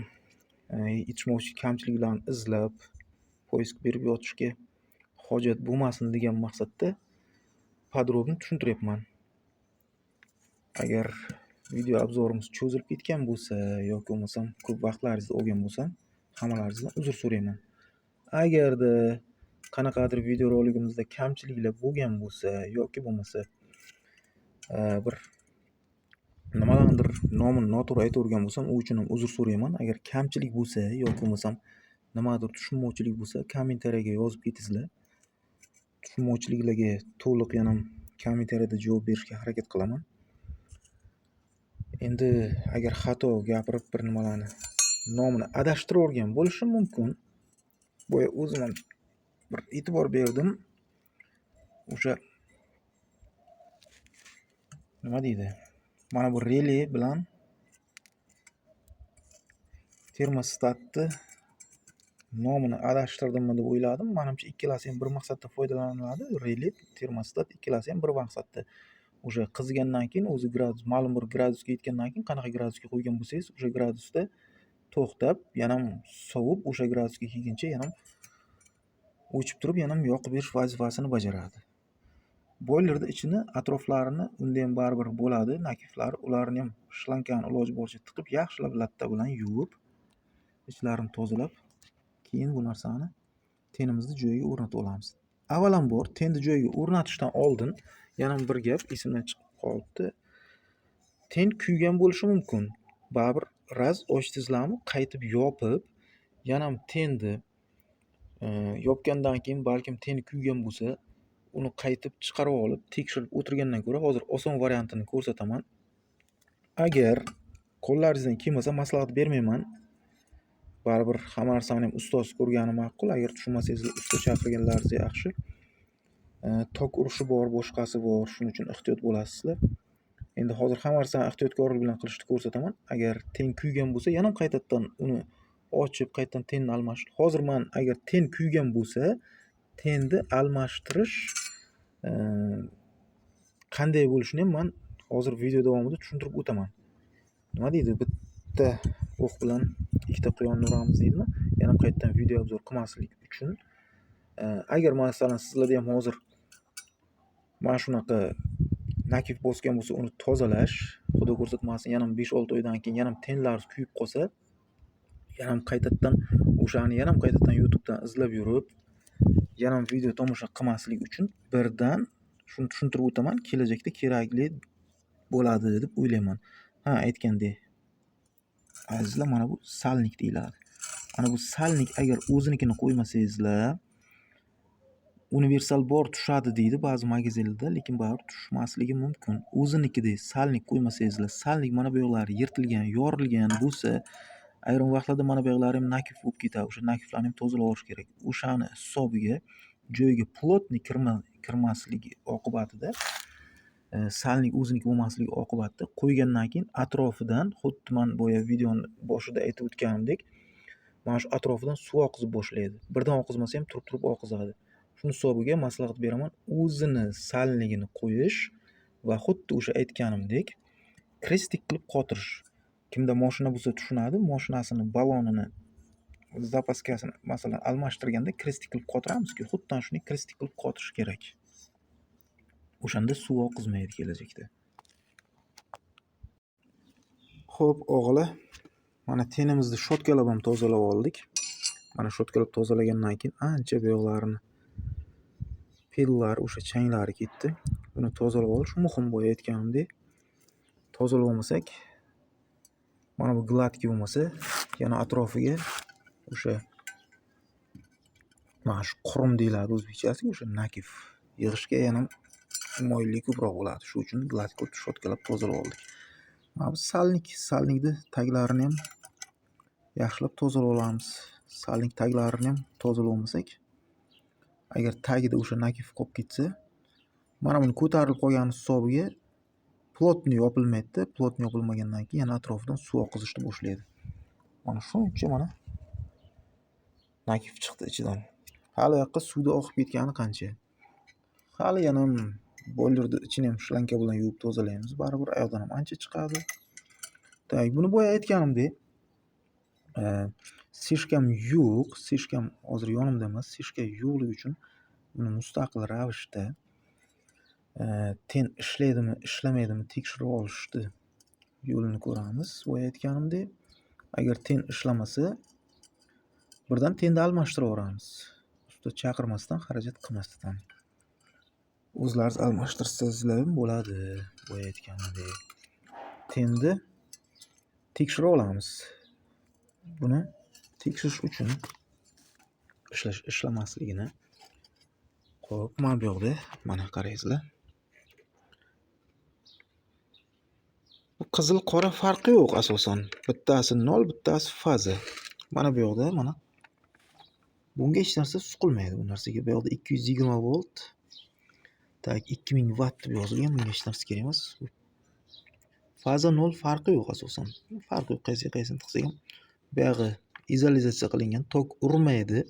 yetishmovchi kamchiliklarni izlab, poisk berib yotishga hojat bo'lmasin degan maqsadda podrobniy tushuntiryapman. Agar video obzorimiz cho'zilib ketgan bo'lsa yoki bo'lmasam ko'p vaqtlaringizni olgan bo'lsam, hammalaringizdan uzr so'rayman. Agarda qanaqadir video roligimizda kamchiliklar bo'lgan bo'lsa yoki bo'lmasa bir nimalardir nomini noto'g'ri aytib bo'lsam, u uchun ham uzr so'rayman. Agar kamchilik bo'lsa yoki bo'lmasam nimadir tushunmovchilik bo'lsa, kommentariyaga yozib ketingizlar. Tushunmovchiliklarga to'liq yana kommentariyada javob berishga harakat qilaman. Endi agar xato gapirib bir nimalarni nomini adashtirib o'rgan bo'lishim mumkin. Boya o'zim ham bir e'tibor berdim. O'sha nima deydi? Mana bu relay bilan termostatni nomini adashtirdimmi deb o'yladim. Menimcha ikkalasi ham bir maqsadda foydalaniladi. Relay, termostat ikkalasi ham bir maqsadda. O'sha qizigandan keyin o'zi gradus, ma'lum bir gradusga yetgandan keyin qanaqa gradusga qo'ygan bo'lsangiz, o'sha gradusda to'xtab, yana sovib, o'sha gradusga kelguncha yana o'chib turib, yana yoqib berish vazifasini bajaradi. Boylerda ichini, atroflarini unda ham baribir bo'ladi, nakiflari, ularni ham shlankani iloji boricha tiqib, yaxshilab latta bilan yuvib, ichlarini tozalab, keyin bu narsani tenimizni joyiga o'rnatib olamiz. Avvalambor tenni joyiga o'rnatishdan oldin yana bir gap esimdan chiqib qolibdi. Ten kuygan bo'lishi mumkin. Baribir raz ochdingizlarmi, qaytib yopib, yana tenni yopgandan keyin balkim ten kuygan bo'lsa, uni qaytib chiqarib olib, tekshirib o'tirgandan ko'ra, hozir oson variantini ko'rsataman. Agar qo'llaringizdan kelmasa, maslahat bermayman. Baribir hamma narsani ham ustoz ko'rgani ma'qul. Agar tushunmasangiz, usta chaqirganlaringiz yaxshi. Tok urishi bor, boshqasi bor. Shuning uchun ehtiyot bo'lasizlar. Endi hozir hamma narsani ehtiyotkorlik bilan qilishni ko'rsataman. Agar ten kuygan bo'lsa, yana qaytadan uni ochib, qaytadan tenni almashtirish. Hozir men agar ten kuygan bo'lsa, tenni almashtirish qanday bo'lishini ham men hozir video davomida tushuntirib o'taman. nima deydi, bitta o'q bilan ikkita quyonni uramiz deydimi? Yana qaytadan video obzor qilmaslik uchun agar masalan sizlarda ham hozir mana shunaqa nakif bosgan bo'lsa, uni tozalash, xudo ko'rsatmasin, yana 5-6 oydan keyin yana tenlari kuyib qolsa, yana qaytadan o'shani yana qaytadan YouTubedan izlab yurib, yana video tomosha qilmaslik uchun birdan shuni tushuntirib o'taman, kelajakda kerakli bo'ladi deb o'ylayman. Aytgandek, azizlar, mana bu salnik deyiladi. Mana bu salnik agar o'zinikini qo'ymasangizlar, universal bor tushadi deydi ba'zi magazinlarda, lekin baribir tushmasligi mumkin. O'zinikidek salnik qo'ymasangizlar, salnik mana bu yoqlari yirtilgan, yorilgan bo'lsa, ayrim vaqtlarda mana bu yoqlari ham nakif bo'lib ketadi. O'sha nakiflarni ham tozalab olish kerak. O'shani hisobiga joyiga plotniy kirmasligi oqibatida, salnik o'ziniki bo'lmasligi oqibatida qo'ygandan keyin atrofidan, xuddi men boya videoni boshida aytib o'tganimdek, mana shu atrofidan suv oqizib boshlaydi. Birdan oqizmasa ham turib oqizadi. Shuni hisobiga maslahat beraman, o'zini salnigini qo'yish va xuddi o'sha aytganimdek krestik qilib qotirish. Kimda mashina bo'lsa tushunadi, mashinasini balonini, zapaskasini masalan almashtirganda krestik qilib qotiramiz-ku, xuddi shuni krestik qilib qotirish kerak. O'shanda suv oqizmaydi kelajakda. Xo'p, o'g'li, mana tenimizni shotkalab ham tozalab oldik. Mana shotkalab tozalagandan keyin ancha bu yoqlarini pellar, o'sha changlari ketdi. Buni tozalab olish muhim, boya aytganimdek. Tozalab olmasak, mana bu gladki bo'lmasa, yana atrofiga o'sha mana shu qurum deyiladi o'zbekchasiga, o'sha nakif yig'ishga yana moyillik ko'proq bo'ladi. Shu uchun gladki shotkalab tozalab oldik. Mana bu salnikni taglarini ham yaxshilab tozalab olamiz. Salnik taglarini ham tozalab olmasak, agar tagida o'sha nakif qolib ketsa, mana buni ko'tarilib qolgani hisobiga plotni yopilmaydi. Plotni yopilmagandan keyin yana atrofidan suv oqizishni boshlaydi. Mana shuncha mana nakif chiqdi ichidan. Hali yoqqa suvda oqib ketgani qancha. Hali yana boilerni ichini ham shlanka bilan yuvib tozalaymiz. Baribir oyoqdan ham ancha chiqadi. Tak, buni boya aytganimdek, sishkam yo'q, sishkam hozir yonimda emas, sishka yo'qligi uchun buni mustaqil ravishda ten ishlaydimi, ishlamaydimi tekshirib olishni yo'lini ko'ramiz. Boya aytganimdek, agar ten ishlamasa, birdan tenni almashtirib yuboramiz. Usta chaqirmasdan, xarajat qilmasdan. O'zlaringiz almashtirsangizlar ham bo'ladi. Boya aytganimdek, tenni tekshirib olamiz. Buni tekshirish uchun ishlamasligini. Xo'p, mana bu yoqda mana qaraysizlar. Bu qizil qora farqi yo'q asosan. Bittasi 0, bittasi faza. Mana bu yoqda mana bunga hech narsa suqilmaydi bu narsaga. Bu yoqda 220 volt, tak 2000 watt deb yozilgan, bunga hech narsa kerak emas. Faza 0 farqi yo'q asosan. Farqi yo'q, qaysini tiqsak ham. Bu yog'i izolyatsiya qilingan, tok urmaydi,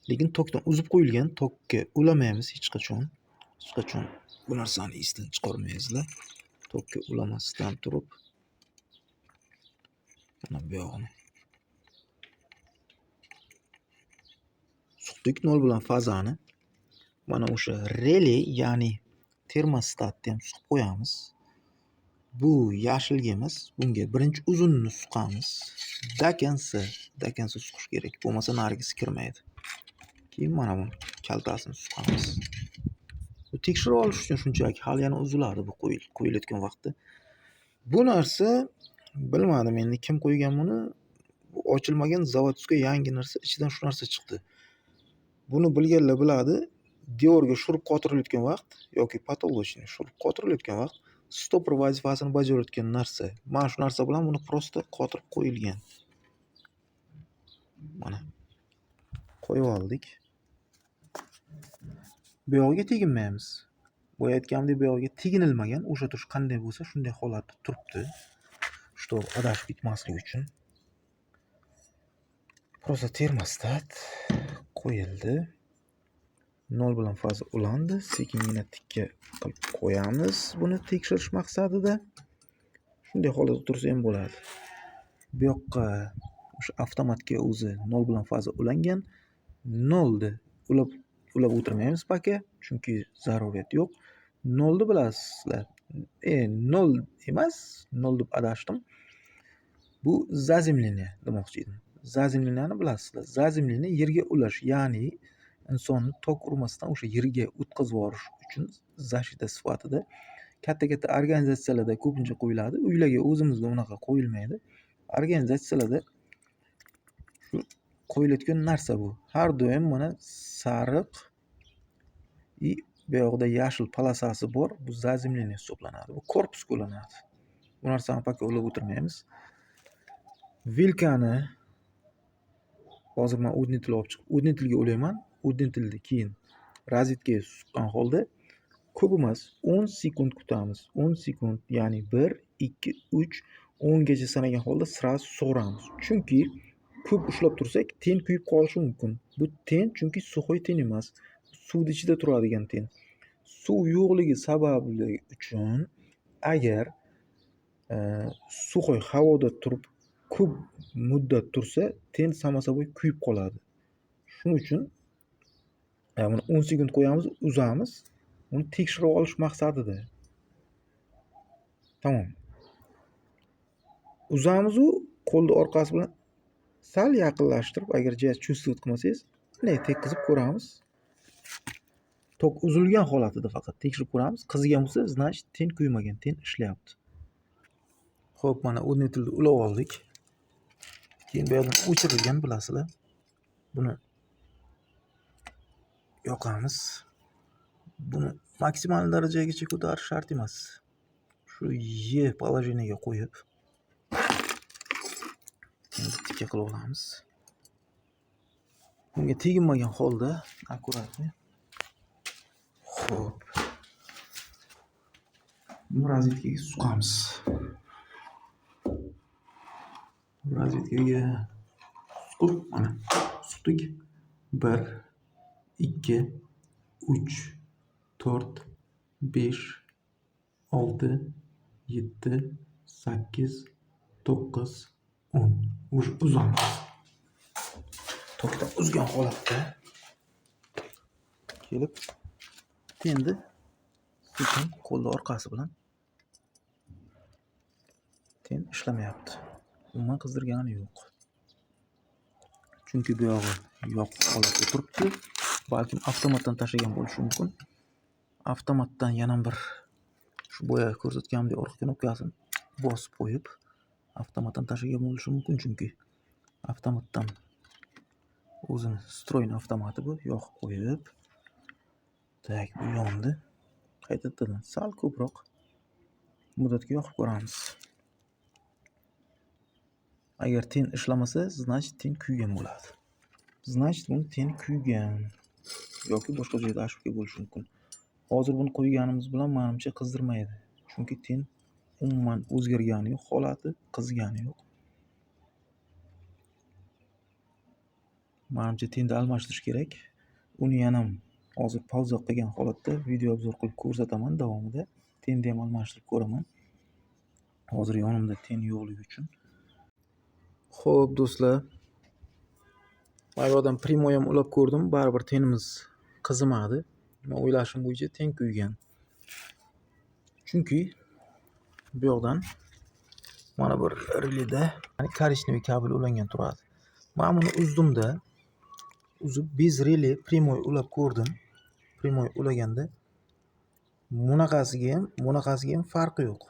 lekin tokdan uzib qo'yilgan, tokka ulamaymiz hech qachon. Hech qachon bu narsani esdan chiqarmaysizlar. Tokka ulamasdan turib mana bu yog'ini suqdik 0 bilan fazani. Mana o'sha relay, ya'ni termostatni ham suqib qo'yamiz. Bu yashilga emas, bunga birinchi uzunni suqamiz. Dakansa suqish kerak, bo'lmasa nargisi kirmaydi. Keyin mana bu kaltasini suqamiz. Bu tekshirib olish uchun shunchaki, hali yana uziladi bu qo'yilayotgan vaqtda. Bu narsa bilmadim endi kim qo'ygan buni. Bu ochilmagan zavodskiy yangi narsa, ichidan shu narsa chiqdi. Buni bilganlar biladi. Devorga shurib qotirilayotgan vaqt yoki patolochni shurib qotirilayotgan vaqt stopper vazifasini bajarayotgan narsa. Mana shu narsa bilan buni prosta qotirib qo'yilgan. Mana qo'yib oldik. Bu yo'g'iga teginmaymiz. Bu aytganimdek, bu yo'g'iga teginilmagan. O'sha turish qanday bo'lsa, shunday holatda turibdi. Что adashib ketmasligi uchun. Prosta termostat qo'yildi. 0 bilan faza ulandi. Sekingina tikka qilib qo'yamiz buni tekshirish maqsadida. Shunday holatda tursa ham bo'ladi. Bu yoqqa o'sha avtomatga o'zi 0 bilan faza ulangan. 0 ni ulab o'tirmaymiz paka, chunki zaruriyat yo'q. 0 ni bilasizlar. 0 emas, 0 deb adashdim. Bu zazemleniya demoqchi edim. Zazemleniyani bilasizlar. Zazemleniya yerga ulash, ya'ni insonni tok urmasdan o'sha yerga o'tkazib yuborish uchun zashita sifatida katta organizatsiyalarda ko'pincha qo'yiladi. Uylarga o'zimizda unaqa qo'yilmaydi. Organizatsiyalarda shu qo'yilayotgan narsa bu. Har doim mana sariq bu yoqda yashil polosasi bor. Bu zazemleniya hisoblanadi. Bu korpusga ulanadi. Bu narsani paka ulab o'tirmaymiz. Vilkani hozir men udnitel olib chiqib, udnitelga ulayman. Udnitelni keyin rozetkaga suqqan holda ko'p emas 10 sekund kutamiz. 10 sekund, ya'ni 1, 2, 3, 10 gacha sanagan holda sразу sug'uramiz. Chunki ko'p ushlab tursak, ten kuyib qolishi mumkin. Bu ten chunki suxoy ten emas. Suvning ichida turadigan ten. Suv yo'qligi sababli uchun agar suxoy havoda turib ko'p muddat tursa, ten samo собой kuyib qoladi. Shuning uchun buni 10 sekund qo'yamiz, uzamiz. Uni tekshirib olish maqsadida. Tamom. Uzamiz u qo'lni orqasi bilan sal yaqinlashtirib, agar jihat chuvstvat qilmasangiz, bunday tekkizib ko'ramiz. Tok uzilgan holatida faqat tekshirib ko'ramiz. Qizigan bo'lsa, значит ten kuymagan, ten ishlayapti. Xo'p, mana udnitelni ulab oldik. Keyin bu yerdan o'chirilgan bilasizlar. Buni yoqamiz. Buni maksimal darajagacha ko'tarish shart emas. Shu Y положениyaga qo'yib tikka qilib olamiz. Bunga teginmagan holda akkuratni. Xo'p. Buni rozetkaga suqamiz. Rozetkaga suqib, mana suqdik. 1, 2, 3, 4, 5, 6, 7, 8, 9, 10. Uzamiz. Tokdan uzgan holatda kelib endi sekin qo'lni orqasi bilan ten ishlamayapti. Umuman qizdirgani yo'q. Chunki bu yog'i yopiq holatda turibdi. Balkim avtomatdan tashlagan bo'lishi mumkin. Avtomatdan yana bir shu boya ko'rsatganimdek orqa knopkasini bosib qo'yib, avtomatdan tashlagan bo'lishi mumkin, chunki avtomatdan o'zini stroyni avtomati bu yoqib qo'yib, tak bu yondi. Qaytadan sal ko'proq muddatga yoqib ko'ramiz. Agar ten ishlamasa, значит ten kuygan bo'ladi. Значит buni ten kuygan yoki boshqa joyda ошибка bo'lishi mumkin. Hozir buni qo'yganimiz bilan menimcha qizdirmaydi. Chunki ten umuman o'zgargani yo'q, holati qizgani yo'q. Menimcha tenni almashtirish kerak. Uni yana hozir pauza qilgan holatda video obzor qilib ko'rsataman davomida. Tenni ham almashtirib ko'raman. Hozir yonimda ten yo'qligi uchun. Xo'p do'stlar, men bu yerdan primoy ham ulab ko'rdim, baribir tenimiz qizimadi. Men o'ylashim bo'yicha ten kuygan. Chunki bu yoqdan mana bir releda korичневый kabel ulangan turadi. Men buni uzdimda, uzib bez relay primoy ulab ko'rdim. Primoy ulaganda bunaqasiga ham farqi yo'q.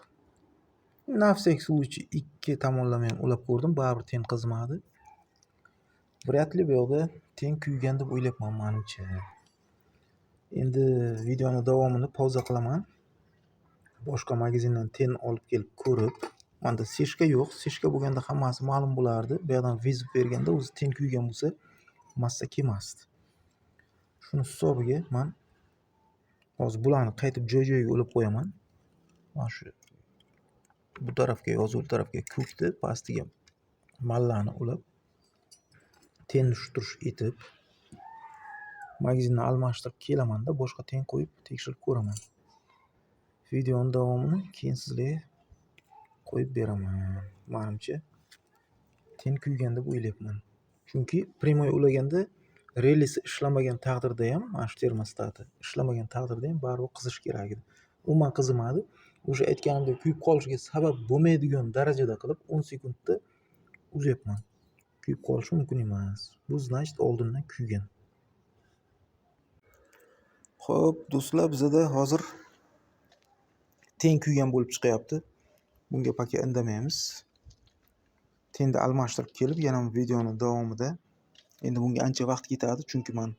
Na всякий случай ikki tomonlama ham ulab ko'rdim, baribir ten qizmadi. Вряд ли bu yoqda ten kuygan deb o'ylayapman menimcha. Endi videoni davomini pauza qilaman. Boshqa magazindan ten olib kelib ko'rib, menda seshka yo'q. Seshka bo'lganda hammasi ma'lum bo'lardi. Bu yerdan vizib berganda o'zi ten kuygan bo'lsa, massa kelmasdi. Shuni hisobiga men hozir bularni qaytib joy-joyiga ulab qo'yaman. Mana shu bu tarafga, yozuv tarafga ko'kni, pastiga mallani ulab, tenni shu etib, magazinni almashtirib kelamanda, boshqa ten qo'yib tekshirib ko'raman. Videoning davomini keyin sizlarga qo'yib beraman. Menimcha ten kuygan deb o'ylayapman. Chunki primoy ulaganda relisi ishlamagan taqdirda ham, mana shu termostati ishlamagan taqdirda ham baribir qizish kerak edi. Umuman qizimadi. O'sha aytganimdek kuyib qolishiga sabab bo'lmaydigan darajada qilib 10 sekundda uzyapman. Kuyib qolishi mumkin emas. Bu значит oldindan kuygan. Xo'p, do'stlar, bizda hozir ten kuygan bo'lib chiqyapti. Bunga paka indamaymiz. Tenni almashtirib kelib, yana videoni davomida endi bunga ancha vaqt ketadi, chunki men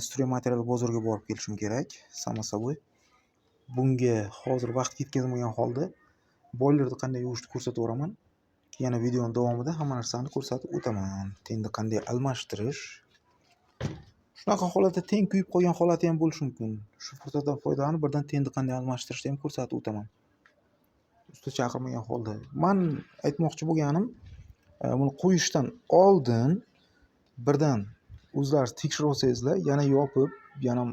stroy material bozoriga borib kelishim kerak, samo собой. Bunga hozir vaqt ketkazmagan holda boilerni qanday yuvishni ko'rsatib o'raman. Yana videoning davomida hamma narsani ko'rsatib o'taman. Tenni qanday almashtirish. Shunaqa holatda ten kuyib qolgan holati ham bo'lishi mumkin. Shu fursatdan foydalanib birdan tenni qanday almashtirishni ham ko'rsatib o'taman. Usta chaqirmagan holda. Men aytmoqchi bo'lganim, buni qo'yishdan oldin birdan o'zlaringiz tekshirib olsangizlar, yana yopib, yana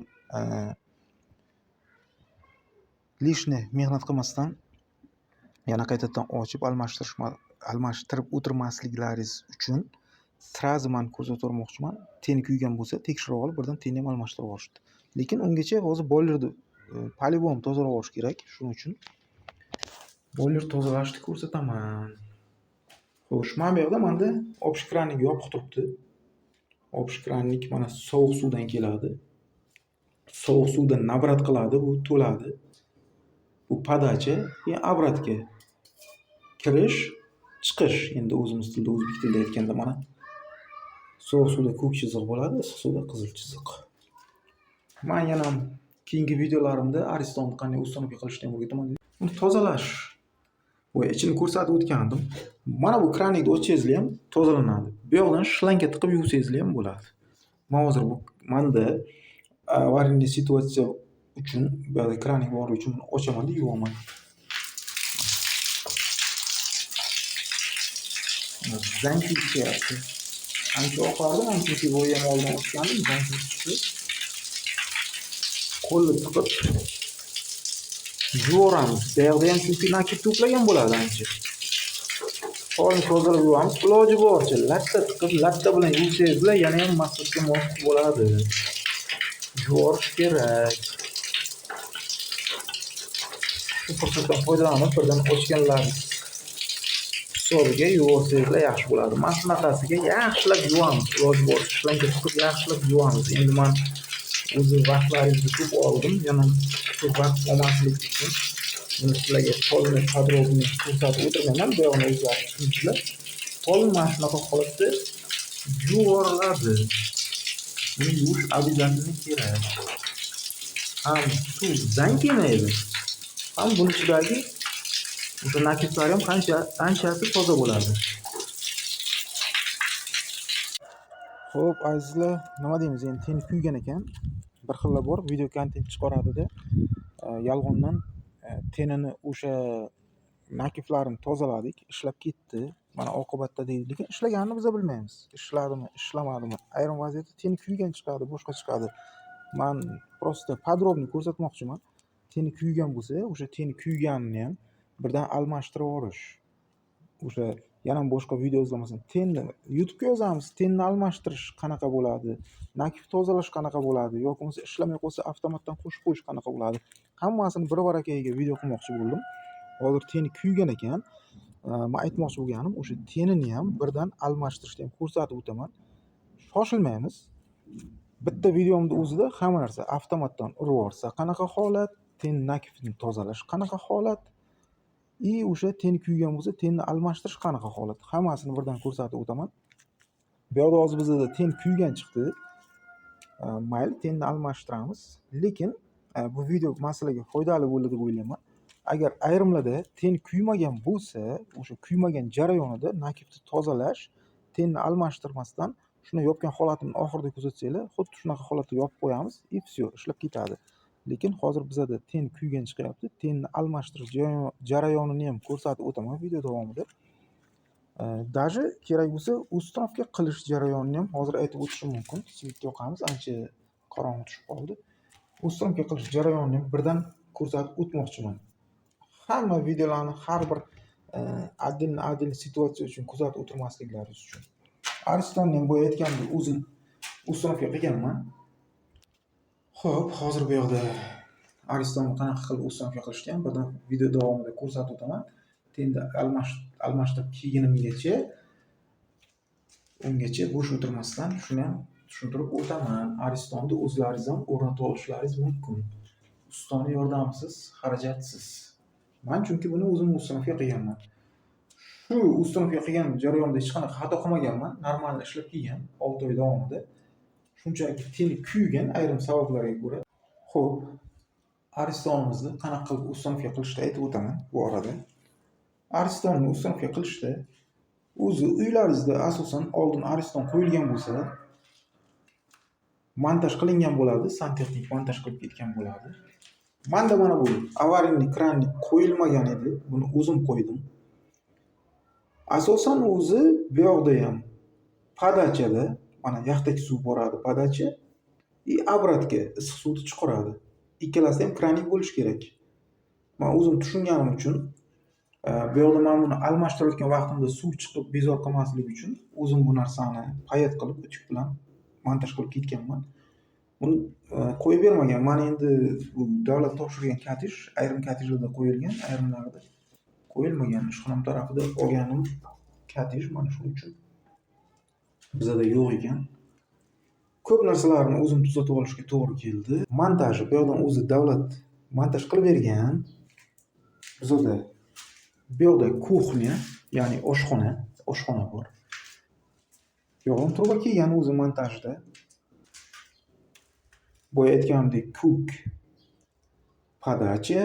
lishni mehnat qilmasdan yana qaytadan ochib almashtirib o'tirmasliklaringiz uchun srazi men ko'rsatib o'rmoqchiman. Teni kuygan bo'lsa, tekshirib olib, birdan tenni ham almashtirib olishdi. Lekin ungacha hozir boilerni полибом tozalab olish kerak. Shuning uchun boiler tozalashni ko'rsataman. Xo'sh, mana bu yerda menda optik krannik yopiq turibdi. Optik krannik mana sovuq suvdan keladi. Sovuq suvdan nabrat qiladi, bu to'ladi. Bu podacha, keyin obratga kirish, chiqish. Endi o'zimiz tilda, o'zbek tilida aytganda mana sovuq suvda ko'k chiziq bo'ladi, issiq suvda qizil chiziq. Men yana keyingi videolarimda aristonni qanday uстановка qilishni ham o'rgataman. Uni tozalash va ichini ko'rsatib o'tgandim. Mana bu krannikni ochsangiz ham tozalanadi. Bu yoqdan shlanka tiqib yuvsangiz ham bo'ladi. Men hozir bu menda avariya situatsiya uchun, bu yerda kranik bor uchun ochaman-da yuvaman. Zang chiqyapti. Ancha oqardi, men chunki bu ham oldin ochgandim, zang chiqdi. Qo'lni tiqib yuvoramiz. Bu yerda ham chunki nakit to'plagan bo'ladi ancha. Qo'lni tozalab yuvamiz. Iloji boricha latta tiqib, latta bilan yuvsangizlar yana ham maqsadga muvofiq bo'ladi. Yuvorish kerak. Shu fursatdan foydalanib birdan ochganlaringiz hisobiga yuvorsangizlar yaxshi bo'ladi. Men shunaqasiga yaxshilab yuvamiz. Iloji boricha shlanka tiqib yaxshilab yuvamiz. Endi men o'zi vaqtlaringizni ko'p oldim, yana ko'p vaqt olmaslik uchun buni sizlarga to'liq podrobni ko'rsatib o'tirmayman. Bu yoqni o'zlaringiz tushuninglar. To'liq mana shunaqa holatda yuvoriladi. Buni yuvish обязательно kerak. Ham suv zang kelmaydi. Ham buni ichidagi o'sha nakitlar ham qanchasi toza bo'ladi. Xo'p, azizlar, nima deymiz? Endi ten kuygan ekan. Bir xillar bor, video kontent chiqaradi-da, yolg'ondan tenini o'sha nakiflarini tozaladik, ishlab ketdi. Mana oqibatda deydi, lekin ishlaganini biz bilmaymiz. Ishladimi, ishlamadimi? Ayrim vaziyatda teni kuygan chiqadi, boshqa chiqadi. Men prosta podrobni ko'rsatmoqchiman. Teni kuygan bo'lsa, o'sha teni kuyganini ham birdan almashtirib olish. O'sha yana boshqa video izlamasam, tenni YouTube'ga yozamiz, tenni almashtirish qanaqa bo'ladi, nakif tozalash qanaqa bo'ladi, yoki bo'lmasa ishlamay qolsa avtomatdan qo'shib qo'yish qanaqa bo'ladi. Hammasini bir-barakayiga video qilmoqchi bo'ldim. Hozir teni kuygan ekan. Men aytmoqchi bo'lganim, o'sha tenini ham birdan almashtirishni ham ko'rsatib o'taman. Shoshilmaymiz. Bitta videomda o'zida hamma narsa avtomatdan urib olsa, qanaqa holat, ten nakifni tozalash qanaqa holat, o'sha ten kuygan bo'lsa, tenni almashtirish qanaqa holat, hammasini birdan ko'rsatib o'taman. Bu yerda hozir bizda ten kuygan chiqdi. Mayli, tenni almashtiramiz, lekin bu video masalaga foydali bo'ladi deb o'ylayman. Agar ayrimlarda ten kuymagan bo'lsa, o'sha kuymagan jarayonida nakifni tozalash, tenni almashtirmasdan shuni yopgan holatini oxirida kuzatsanglar, xuddi shunaqa holatda yopib qo'yamiz, все, ishlab ketadi. Lekin hozir bizda ten kuygan chiqyapti. Tenni almashtirish jarayonini ham ko'rsatib o'taman video davomida. Даже kerak bo'lsa, uстановка qilish jarayonini ham hozir aytib o'tishim mumkin. Svet yoqamiz, ancha qorong'i tushib qoldi. Uстановка qilish jarayonini ham birdan ko'rsatib o'tmoqchiman. Hamma videolarni har bir adil situatsiya uchun kuzatib o'tirmasliklaringiz uchun. Aristonni ham boya aytgandek o'zim u sinfga qilganman. Xo'p, hozir bu yoqda Aristonni qanaqa qilib u sinfga qilishgan birdan video davomida ko'rsatib o'taman. Endi almashtirib kiyginimgacha ungacha bo'sh o'tirmasdan shuni ham tushuntirib o'taman. Aristonni o'zlaringiz ham o'rnatib olishlaringiz mumkin. Ustoni yordamsiz, xarajatsiz. Men chunki buni o'zim o'z sinfga qilganman. Shu o'z sinfga qilgan jarayonda hech qanaqa xato qilmaganman. Normal ishlab kelgan 6 oy davomida. Shunchaki tili kuygan ayrim sabablarga ko'ra. Xo'p, Aristonni qanaqa qilib o'z sinfga qilishda aytib o'taman bu orada. Aristonni o'z sinfga qilishda o'zi uylaringizda asosan oldin ariston qo'yilgan bo'lsa, montaj qilingan bo'ladi, santexnik montaj qilib ketgan bo'ladi. Menda mana bu avariyni kranni qo'yilmagan edi, buni o'zim qo'ydim. Asosan o'zi bu yoqda ham podachada mana yaxtaki suv boradi podacha и обратga issiq suvni chiqaradi. Ikkalasi ham kranik bo'lishi kerak. Men o'zim tushunganim uchun bu yoqda men buni almashtirayotgan vaqtimda suv chiqib bezor qilmasligi uchun o'zim bu narsani payet qilib o'tik bilan montaj qilib ketganman. Buni qo'yib bermagan. Mana endi bu davlat topshirgan kotej, ayrim kotejlarda qo'yilgan, ayrimlarida qo'yilmagan. Ishxonam tarafida olganim kotej mana shuning uchun bizda yo'q ekan. Ko'p narsalarni o'zim tuzatib olishga to'g'ri keldi. Montajni bu yoqdan o'zi davlat montaj qilib bergan. Bizda bu yoqda kuxnya, ya'ni oshxona bor. Bu yoqdan truba kelgan o'zi montajda. Boya aytganimdek kuk podacha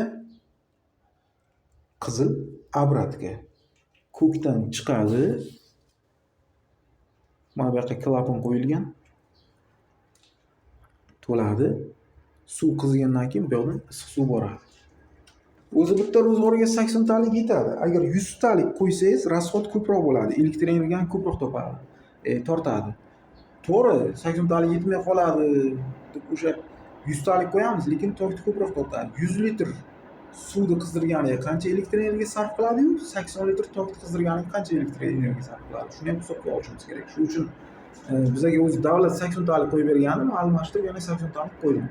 qizil обратga. Kukdan chiqadi. Mana bu yoqqa klapan qo'yilgan. To'ladi. Suv qizigandan keyin bu yoqdan issiq suv boradi. O'zi bitta ro'zg'orga 80 talik yetadi. Agar 100 talik qo'ysangiz, rasxod ko'proq bo'ladi. Elektr energiyani ko'proq tortadi. To'g'ri, 80 talik yetmay qoladi deb o'sha 100 talik qo'yamiz, lekin tokni ko'proq tortadi. 100 litr suvni qizdirganiga qancha elektr energiya sarf qiladi-yu, 80 litr tokni qizdirganiga qancha elektr energiya sarf qiladi. Shuni ham hisobga olishimiz kerak. Shuning uchun bizga o'zi davlat 80 talik qo'yib bergandi, men almashtirib yana 80 talik qo'ydim.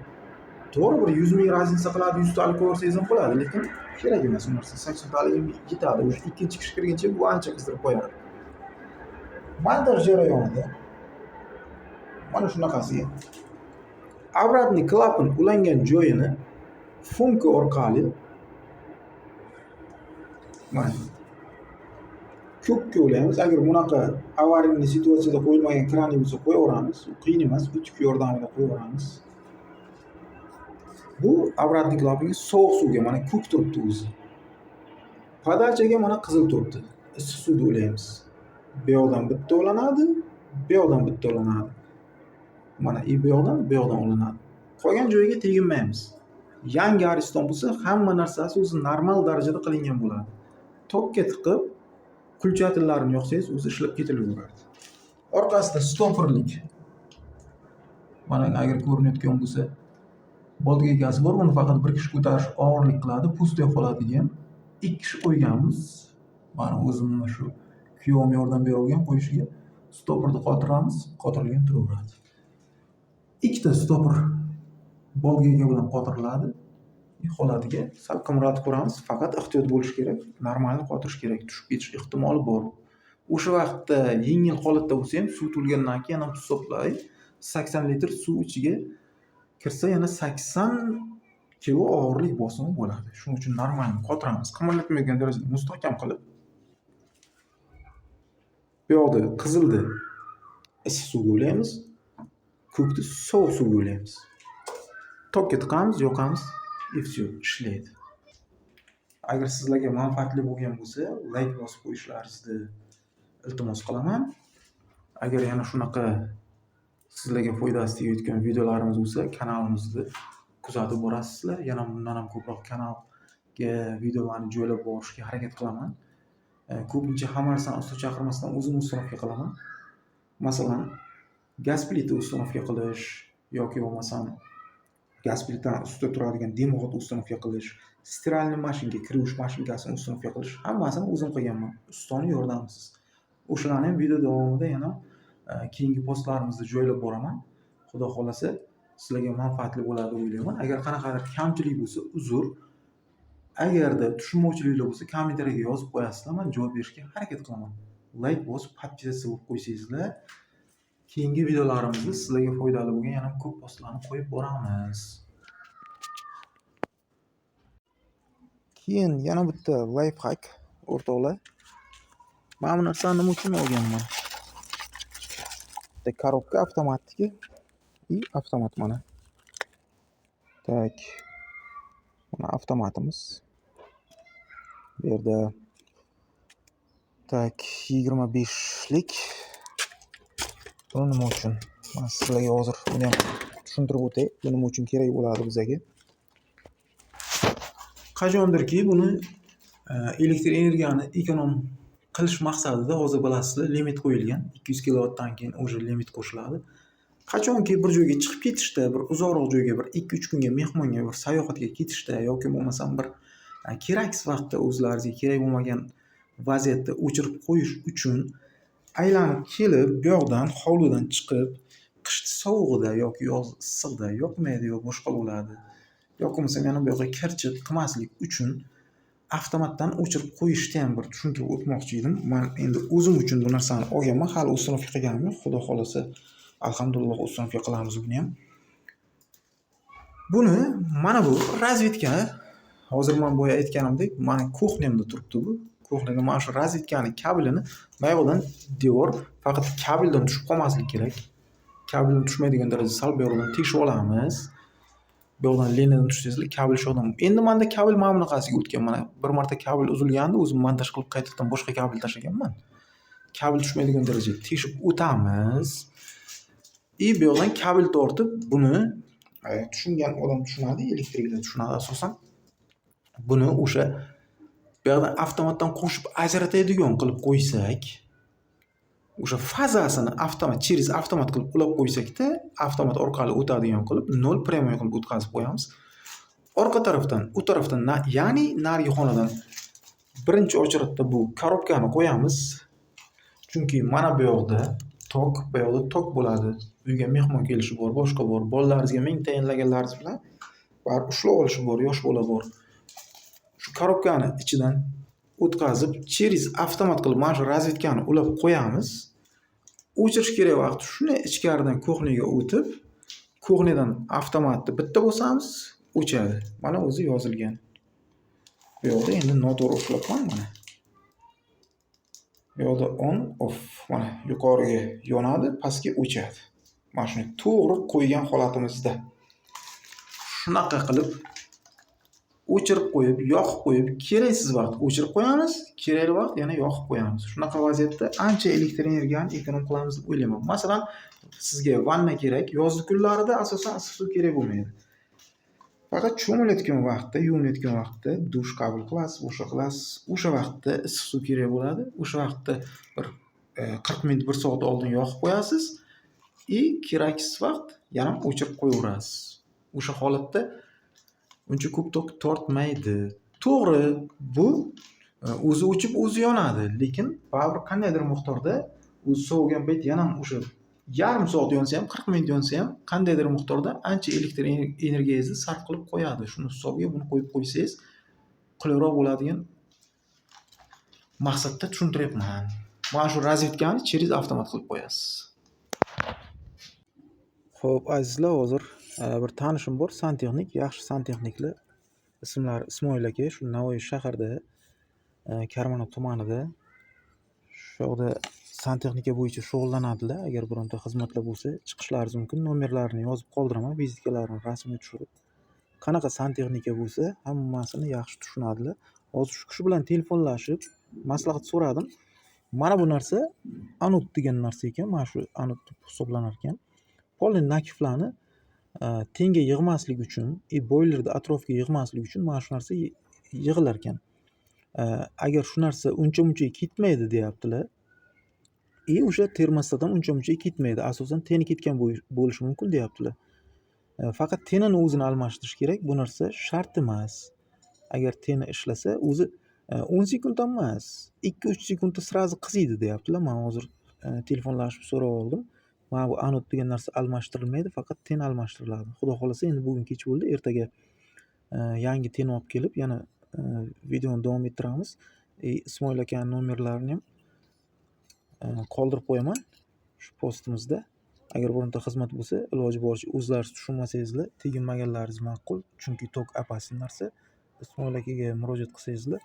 To'g'ri, bir 100 ming raznica qiladi, 100 talik qo'ysangiz ham bo'ladi, lekin kerak emas u narsa. 80 talik yetadi. O'sha ikkinchi kishi kirguncha bu ancha qizdirib qo'yadi. Montaj jarayonida mana shunaqasiga обратный klapan ulangan joyini funka orqali mana ko'kka ulaymiz. Agar bunaqa avariyli situatsiyada qo'yilmagan kran bo'lsa qo'yaveramiz. Qiyin emas, o'tik yordamida qo'yaveramiz. Bu обратный klapanga sovuq suvga mana ko'k turibdi o'zi. Podachaga mana qizil turibdi. Issiq suvda ulaymiz. Bu yoqdan bitta ulanadi, bu yoqdan bitta ulanadi. Mana bu yoqdan ulanadi. Qolgan joyiga teginmaymiz. Yangi ariston bo'lsa, hamma narsasi o'zi normal darajada qilingan bo'ladi. Tokka tiqib, kulchatillarini yoqsangiz, o'zi ishlab ketaveradi. Orqasida stoperlik. Mana agar ko'rinayotgan bo'lsa, boltga egasi bor, uni faqat bir kishi ko'tarish og'irlik qiladi, pustga qoladi degan. 2 kishi qo'yganmiz. Mana o'zimni shu kuyovim yordam bergan qo'yishiga stoperni qotiramiz, qotirilgan turaveradi. Ikkita stoper boltga bilan qotiriladi. Holatiga sal qimratib ko'ramiz, faqat ehtiyot bo'lish kerak, normalni qotirish kerak, tushib ketish ehtimoli bor. O'sha vaqtda yengil holatda bo'lsa ham suv to'lgandan keyin ham hisoblay 80 litr suv ichiga kirsa yana 80 kilo og'irlik bosimi bo'ladi. Shuning uchun normalni qotiramiz, qimirlatmaydigan darajada mustahkam qilib. Bu yoqda qizilni issiq suvga ulaymiz, ko'kni sovuq suvga ulaymiz. Tokka tiqamiz, yoqamiz, и все, ishlaydi. Agar sizlarga manfaatli bo'lgan bo'lsa, like bosib qo'yishlaringizni iltimos qilaman. Agar yana shunaqa sizlarga foydasi tegayotgan videolarimiz bo'lsa, kanalimizni kuzatib borasizlar. Yana bundan ham ko'proq kanalga videolarni joylab borishga harakat qilaman. Ko'pincha hamma narsani usta chaqirmasdan o'zim sinfga qilaman. Masalan, gaz plita ustanofga qilish yoki bo'lmasam gaz plitan ustida turadigan dimoxod установка qilish, stiralniy mashinka kir mashinkasini установка qilish hammasini o'zim qilganman ustani yordamisiz. O'shalarni ham video davomida yana keyingi postlarimizda joylab boraman. Xudo xolasa sizlarga manfaatli bo'ladi deb o'ylayman. Agar qanaqadir kamchilik bo'lsa uzr. Agarda tushunmovchiliklar bo'lsa kommentariyaga yozib qo'yasizlar, men javob berishga harakat qilaman. Like bosib, podpisatsiya bo'lib qo'ysangizlar, keyingi videolarimizda sizlarga foydali bo'lgan yana ko'p postlarni qo'yib boramiz. Keyin yana bitta life hack o'rtoqlar. Mana bu narsani nima uchun olganman? Bitta korobka avtomatik и avtomat mana. Tak. Mana avtomatimiz. Bu yerda tak 25lik. Bu nima uchun? Men sizlarga hozir buni ham tushuntirib o'tay. Bu nima uchun kerak bo'ladi bizga? Qachondirki buni elektr energiyani ekonom qilish maqsadida hozir bilasizlar, limit qo'yilgan. 200 kilovatdan keyin o'sha limit qo'shiladi. Qachonki bir joyga chiqib ketishda, bir uzoqroq joyga, bir 2-3 kunga mehmonga, bir sayohatga ketishda yoki bo'lmasam bir keraksiz vaqtda o'zlaringizga kerak bo'lmagan vaziyatda o'chirib qo'yish uchun aylanib kelib, bu yoqdan hovlidan chiqib, qishki sovug'ida yoki yoz issiqda yoqmaydi yo boshqa bo'ladi. Yoki bo'lmasa yana bu yoqqa kirchib qilmaslik uchun avtomatdan o'chirib qo'yishni ham bir tushuntirib o'tmoqchi edim. Men endi o'zim uchun bu narsani olganman, hali установка qilganim yo'q. Xudo xolasa alhamdulillah установка qilamiz buni ham. Buni mana bu razvedka. Hozir men boya aytganimdek, meni kuxnyamda turibdi bu. Kuxnyada mana shu razvedkani kablini buyoqdan devor, faqat kabeldan tushib qolmasligi kerak. Kabeldan tushmaydigan darajada sal bu yoqdan tekshirib olamiz. Bu yoqdan liniyadan tushsangizlar, kabel shu yoqdan. Endi menda kabel mana bunaqasiga o'tgan. Mana bir marta kabel uzilgandi, o'zim montaj qilib qaytadan boshqa kabel tashlaganman. Kabel tushmaydigan darajada tekshirib o'tamiz. Bu yoqdan kabel tortib buni tushungan odam tushunadi, elektriklar tushunadi asosan. Buni o'sha bu yoqdan avtomatdan qo'shib ajratadigan qilib qo'ysak, o'sha fazasini avtomat, через avtomat qilib ulab qo'ysakda, avtomat orqali o'tadigan qilib 0 premyo qilib o'tkazib qo'yamiz. Orqa tarafdan, u tarafdan, ya'ni narigi xonadan birinchi ochratda bu korobkani qo'yamiz. Chunki mana bu yoqda tok bo'ladi. Uyga mehmon kelishi bor, boshqa bor. Bolalaringizga ming tayinlaganlaringiz bilan baribir ushlab olishi bor, yosh bola bor. Shu korobkani ichidan o'tkazib, через avtomat qilib mana shu razvedkani ulab qo'yamiz. O'chirish kerak vaqt shuni ichkaridan kuxniyaga o'tib, kuxniyadan avtomatni bitta bosamiz, o'chadi. Mana o'zi yozilgan. Bu yoqda endi noto'g'ri ushlayapman mana. Bu yoqda on off mana yuqoriga yonadi, pastga o'chadi. Mana shuni to'g'ri qo'ygan holatimizda shunaqa qilib o'chirib qo'yib, yoqib qo'yib, keraksiz vaqt o'chirib qo'yamiz, kerakli vaqt yana yoqib qo'yamiz. Shunaqa vaziyatda ancha elektr energiyani ekonom qilamiz deb o'ylayman. Masalan, sizga vanna kerak, yozgi kunlarida asosan issiq suv kerak bo'lmaydi. Faqat cho'milayotgan vaqtda, yuvinayotgan vaqtda dush qabul qilasiz, o'sha qilasiz. O'sha vaqtda issiq suv kerak bo'ladi. O'sha vaqtda bir 40 minut, 1 soat oldin yoqib qo'yasiz keraksiz vaqt yana o'chirib qo'yaverasiz. O'sha holatda uncha ko'p tok tortmaydi. To'g'ri, bu o'zi o'chib, o'zi yonadi, lekin baribir qandaydir miqdorda o'zi sovigan payt yana o'sha yarim soat yonsa ham, 40 minut yonsa ham qandaydir miqdorda ancha elektr energiyangizni sarf qilib qo'yadi. Shuni hisobiga buni qo'yib qo'ysangiz qulayroq bo'ladigan maqsadda tushuntiryapman. Mana shu razvedkani через avtomat qilib qo'yasiz. Xo'p, azizlar, hozir bir tanishim bor, santexnik, yaxshi santexniklar. Ismlari Ismoil aka, shu Navoiy shahrida, Karmanov tumanida. Shu yoqda santexnika bo'yicha shug'ullanadilar. Agar bironta xizmatlar bo'lsa, chiqishlaringiz mumkin. Nomerlarini yozib qoldiraman, vizitkalarni rasmini tushirib. Qanaqa santexnika bo'lsa, hammasini yaxshi tushunadilar. Hozir shu kishi bilan telefonlashib, maslahat so'radim. Mana bu narsa anod degan narsa ekan. Mana shu anod deb hisoblanar ekan. Polni nakiflarni tenga yig'maslik uchun, boilerda atrofga yig'maslik uchun mana shu narsa yig'ilar ekan. Agar shu narsa uncha-muncha ketmaydi deyaptilar. O'sha termostatdan uncha-muncha ketmaydi. Asosan teni ketgan bo'lishi mumkin deyaptilar. Faqat tenini o'zini almashtirish kerak. Bu narsa shart emas. Agar teni ishlasa, o'zi 10 sekund ham emas, 2-3 sekundda srazi qiziydi deyaptilar. Men hozir telefonlashib so'rab oldim. Mana bu anod degan narsa almashtirilmaydi, faqat ten almashtiriladi. Xudo xolasa endi bugun kech bo'ldi, ertaga yangi ten olib kelib yana videoni davom ettiramiz. Ismoil akaning nomerlarini ham qoldirib qo'yaman shu postimizda. Agar bironta xizmat bo'lsa, iloji boricha o'zlaringiz tushunmasangizlar, teginmaganlaringiz ma'qul, chunki tok apasi narsa. Ismoil akaga murojaat qilsangizlar,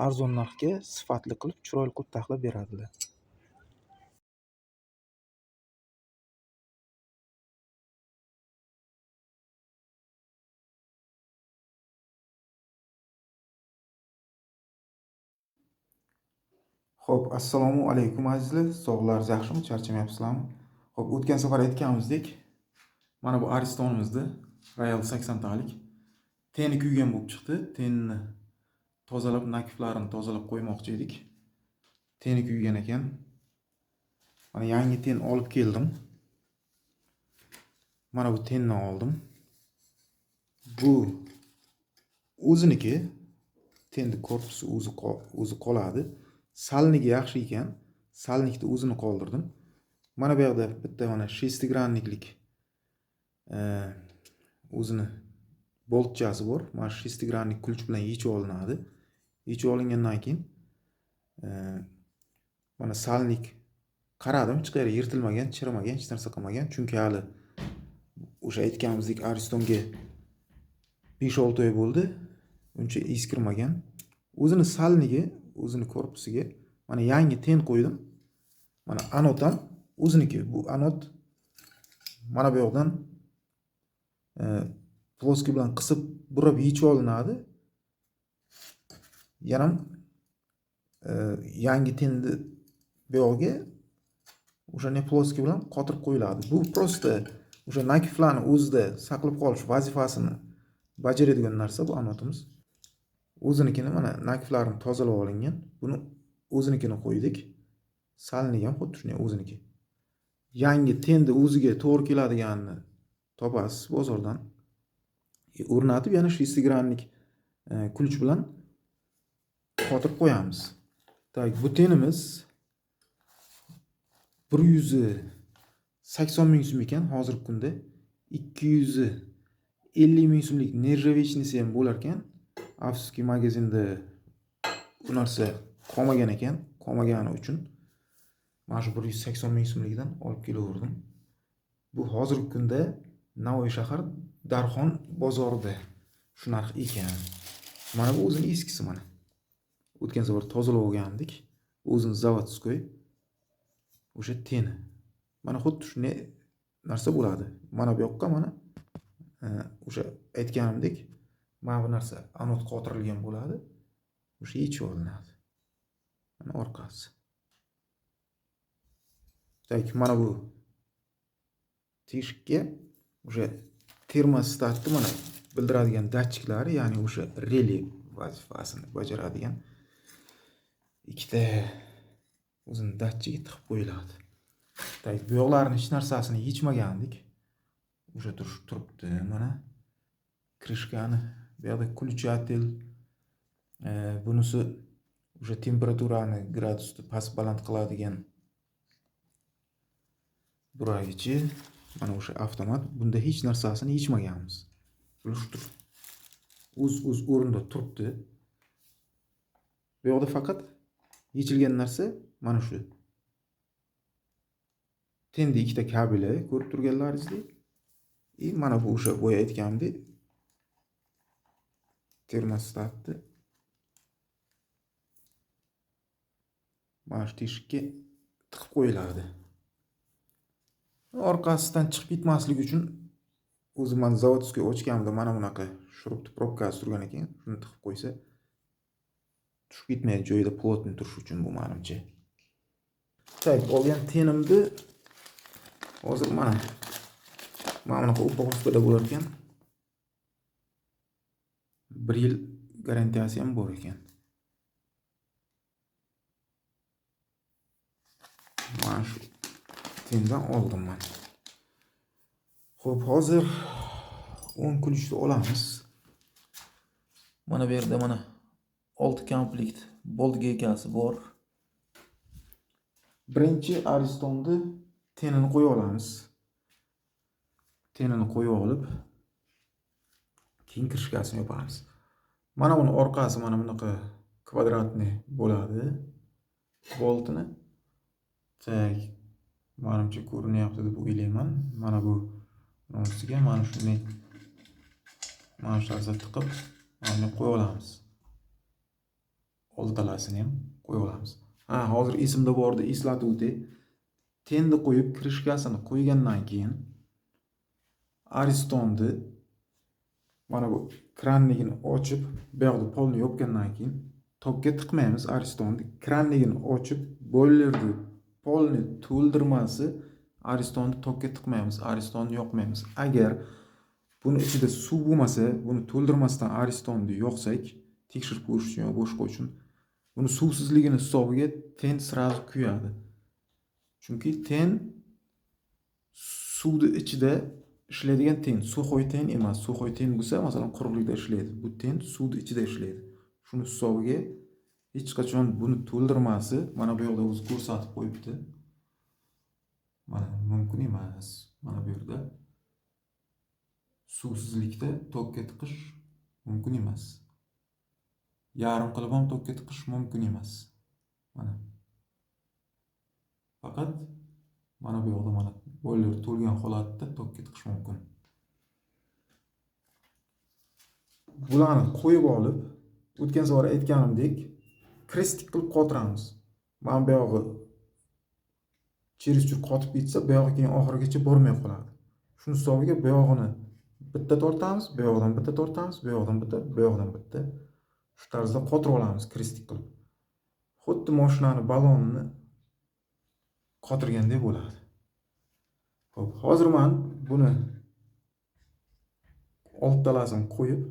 arzon narxga sifatli qilib, chiroyli qilib taxlab beradilar. Xo'p, assalomu alaykum azizlar. Sog'laringiz yaxshimi? Charchamayapsizlarmi? Xo'p, o'tgan safar aytganimizdek, mana bu Aristonimizda Royal 80 talik teni kuygan bo'lib chiqdi. Tenni tozalab, nakiflarini tozalab qo'ymoqchi edik. Teni kuygan ekan. Mana yangi ten olib keldim. Mana bu tenni oldim. Bu o'ziniki, tenni korpusi o'zi qoladi. Salnigi yaxshi ekan. Salnikni o'zini qoldirdim. Mana bu yerda bitta mana 6 granniklik o'zini boltchasi bor. Mana 6 grannik kulch bilan yechib olinadi. Yechib olingandan keyin mana salnik qaradim, hech qayerda yirtilmagan, chirimagan, hech narsa qilmagan. Chunki hali o'sha aytganimizdek Aristonga 5-6 oy bo'ldi. Uncha eskirmagan. O'zini salnigi, o'zini korpusiga mana yangi ten qo'ydim. Mana anod ham o'ziniki. Bu anod mana bu yoqdan ploski bilan qisib burab yechib olinadi. Yana yangi tenni bu yoqga o'sha ploski bilan qotirib qo'yiladi. Bu prosta o'sha nakiflarni o'zida saqlab qolish vazifasini bajaradigan narsa bu anodimiz. O'zinikini mana nakiflarini tozalab olingan. Buni o'zinikini qo'ydik. Salnigi ham xuddi shunday o'ziniki. Yangi tenni o'ziga to'g'ri keladiganini topasiz bozordan. O'rnatib yana 6 gramlik kulch bilan qotirib qo'yamiz. Tak, bu tenimiz 180 ming so'm ekan hozirgi kunda. 250 ming so'mlik nержавейчныйsi ham bo'lar ekan. Afsuski magazinda bu narsa qolmagan ekan. Qolmagani uchun mana shu 180 ming so'mlikdan olib kelaverdim. Bu hozirgi kunda Navoiy shahar Darxon bozorida shu narx ekan. Mana bu o'zining eskisi mana. O'tgan safar tozalab olgandik. O'zini zavodskoy o'sha teni. Mana xuddi shunday narsa bo'ladi. Mana bu yoqqa mana o'sha aytganimdek mana bu narsa anod qotirilgan bo'ladi. O'sha yechib olinadi. Mana orqasi. Tak, mana bu teshikka o'sha termostatni mana bildiradigan datchiklari, ya'ni o'sha relay vazifasini bajaradigan ikkita o'zini datchigi tiqib qo'yiladi. Tak, bu yoqlarni hech narsasini yechmagandik. O'sha turibdi mana krishkani. Bu yerda kulchatel, bunisi o'sha temperaturani gradusda past baland qiladigan buragichi. Mana o'sha avtomat. Bunda hech narsasini yechmaganmiz. O'z o'rnida turibdi. Bu yoqda faqat yechilgan narsa mana shu. Tenni ikkita kabeli ko'rib turganlaringizdek. Mana bu o'sha boya aytganimdek termostatni mana shu teshikka tiqib qo'yiladi. Orqasidan chiqib ketmasligi uchun o'zim men zavodskiy ochganimda mana bunaqa shurupni probkasi turgan ekan. Shuni tiqib qo'ysa tushib ketmaydi, joyida plotni turish uchun bu menimcha. Tak, olgan tenimni hozir mana bunaqa upakovkada bo'lar ekan. 1 yil garantiyasi ham bor ekan. Mana shu tendan oldim men. Xo'p, hozir 10 kulishni olamiz. Mana bu yerda mana 6 komplekt bolt gaykasi bor. Birinchi Aristonni tenini qo'yib olamiz. Tenini qo'yib olib, keyin krishkasini yopamiz. Mana buni orqasi mana bunaqa kvadratni bo'ladi. Boltini tak menimcha ko'rinyapti deb o'ylayman. Mana bu ustiga mana shunday mana shu tarzda tiqib, mana qo'yib olamiz. Oltalasini ham qo'yib olamiz. Hozir esimda bordi, eslatib o'tay. Tenni qo'yib, krishkasini qo'ygandan keyin Aristonni mana bu kranligini ochib, bu yoqda polni yopgandan keyin tokga tiqmaymiz Aristonni. Kranligini ochib, boilerni polni to'ldirmasi Aristonni tokga tiqmaymiz, Aristonni yoqmaymiz. Agar buni ichida suv bo'lmasa, buni to'ldirmasdan Aristonni yoqsak, tekshirib ko'rish uchun yoki boshqa uchun, buni suvsizligini hisobiga ten sразу kuyadi. Chunki ten suvni ichida ishlaydigan ten, suxoy ten emas. Suxoy ten bo'lsa, masalan, quruqlikda ishlaydi. Bu ten suvni ichida ishlaydi. Shuni hisobiga hech qachon buni to'ldirmasi, mana bu yoqda o'zi ko'rsatib qo'yibdi. Mana mumkin emas. Mana bu yerda suvsizlikda tokka tiqish mumkin emas. Yarim qilib ham tokka tiqish mumkin emas. Mana. Faqat mana bu yoqda mana boiler to'lgan holatda tokka tiqish mumkin. Bularni qo'yib olib, o'tgan safar aytganimdek, kristik qilib qotiramiz. Mana bu yog'i cherizchur qotib ketsa, bu yog'i keyin oxirigacha bormay qoladi. Shuni hisobiga bu yog'ini bitta tortamiz, bu yog'dan bitta tortamiz, bu yog'dan bitta, bu yog'dan bitta. Shu tarzda qotirib olamiz kristik qilib. Xuddi mashinani balonini qotirgandek bo'ladi. Xo'p, hozir men buni oltalasini qo'yib,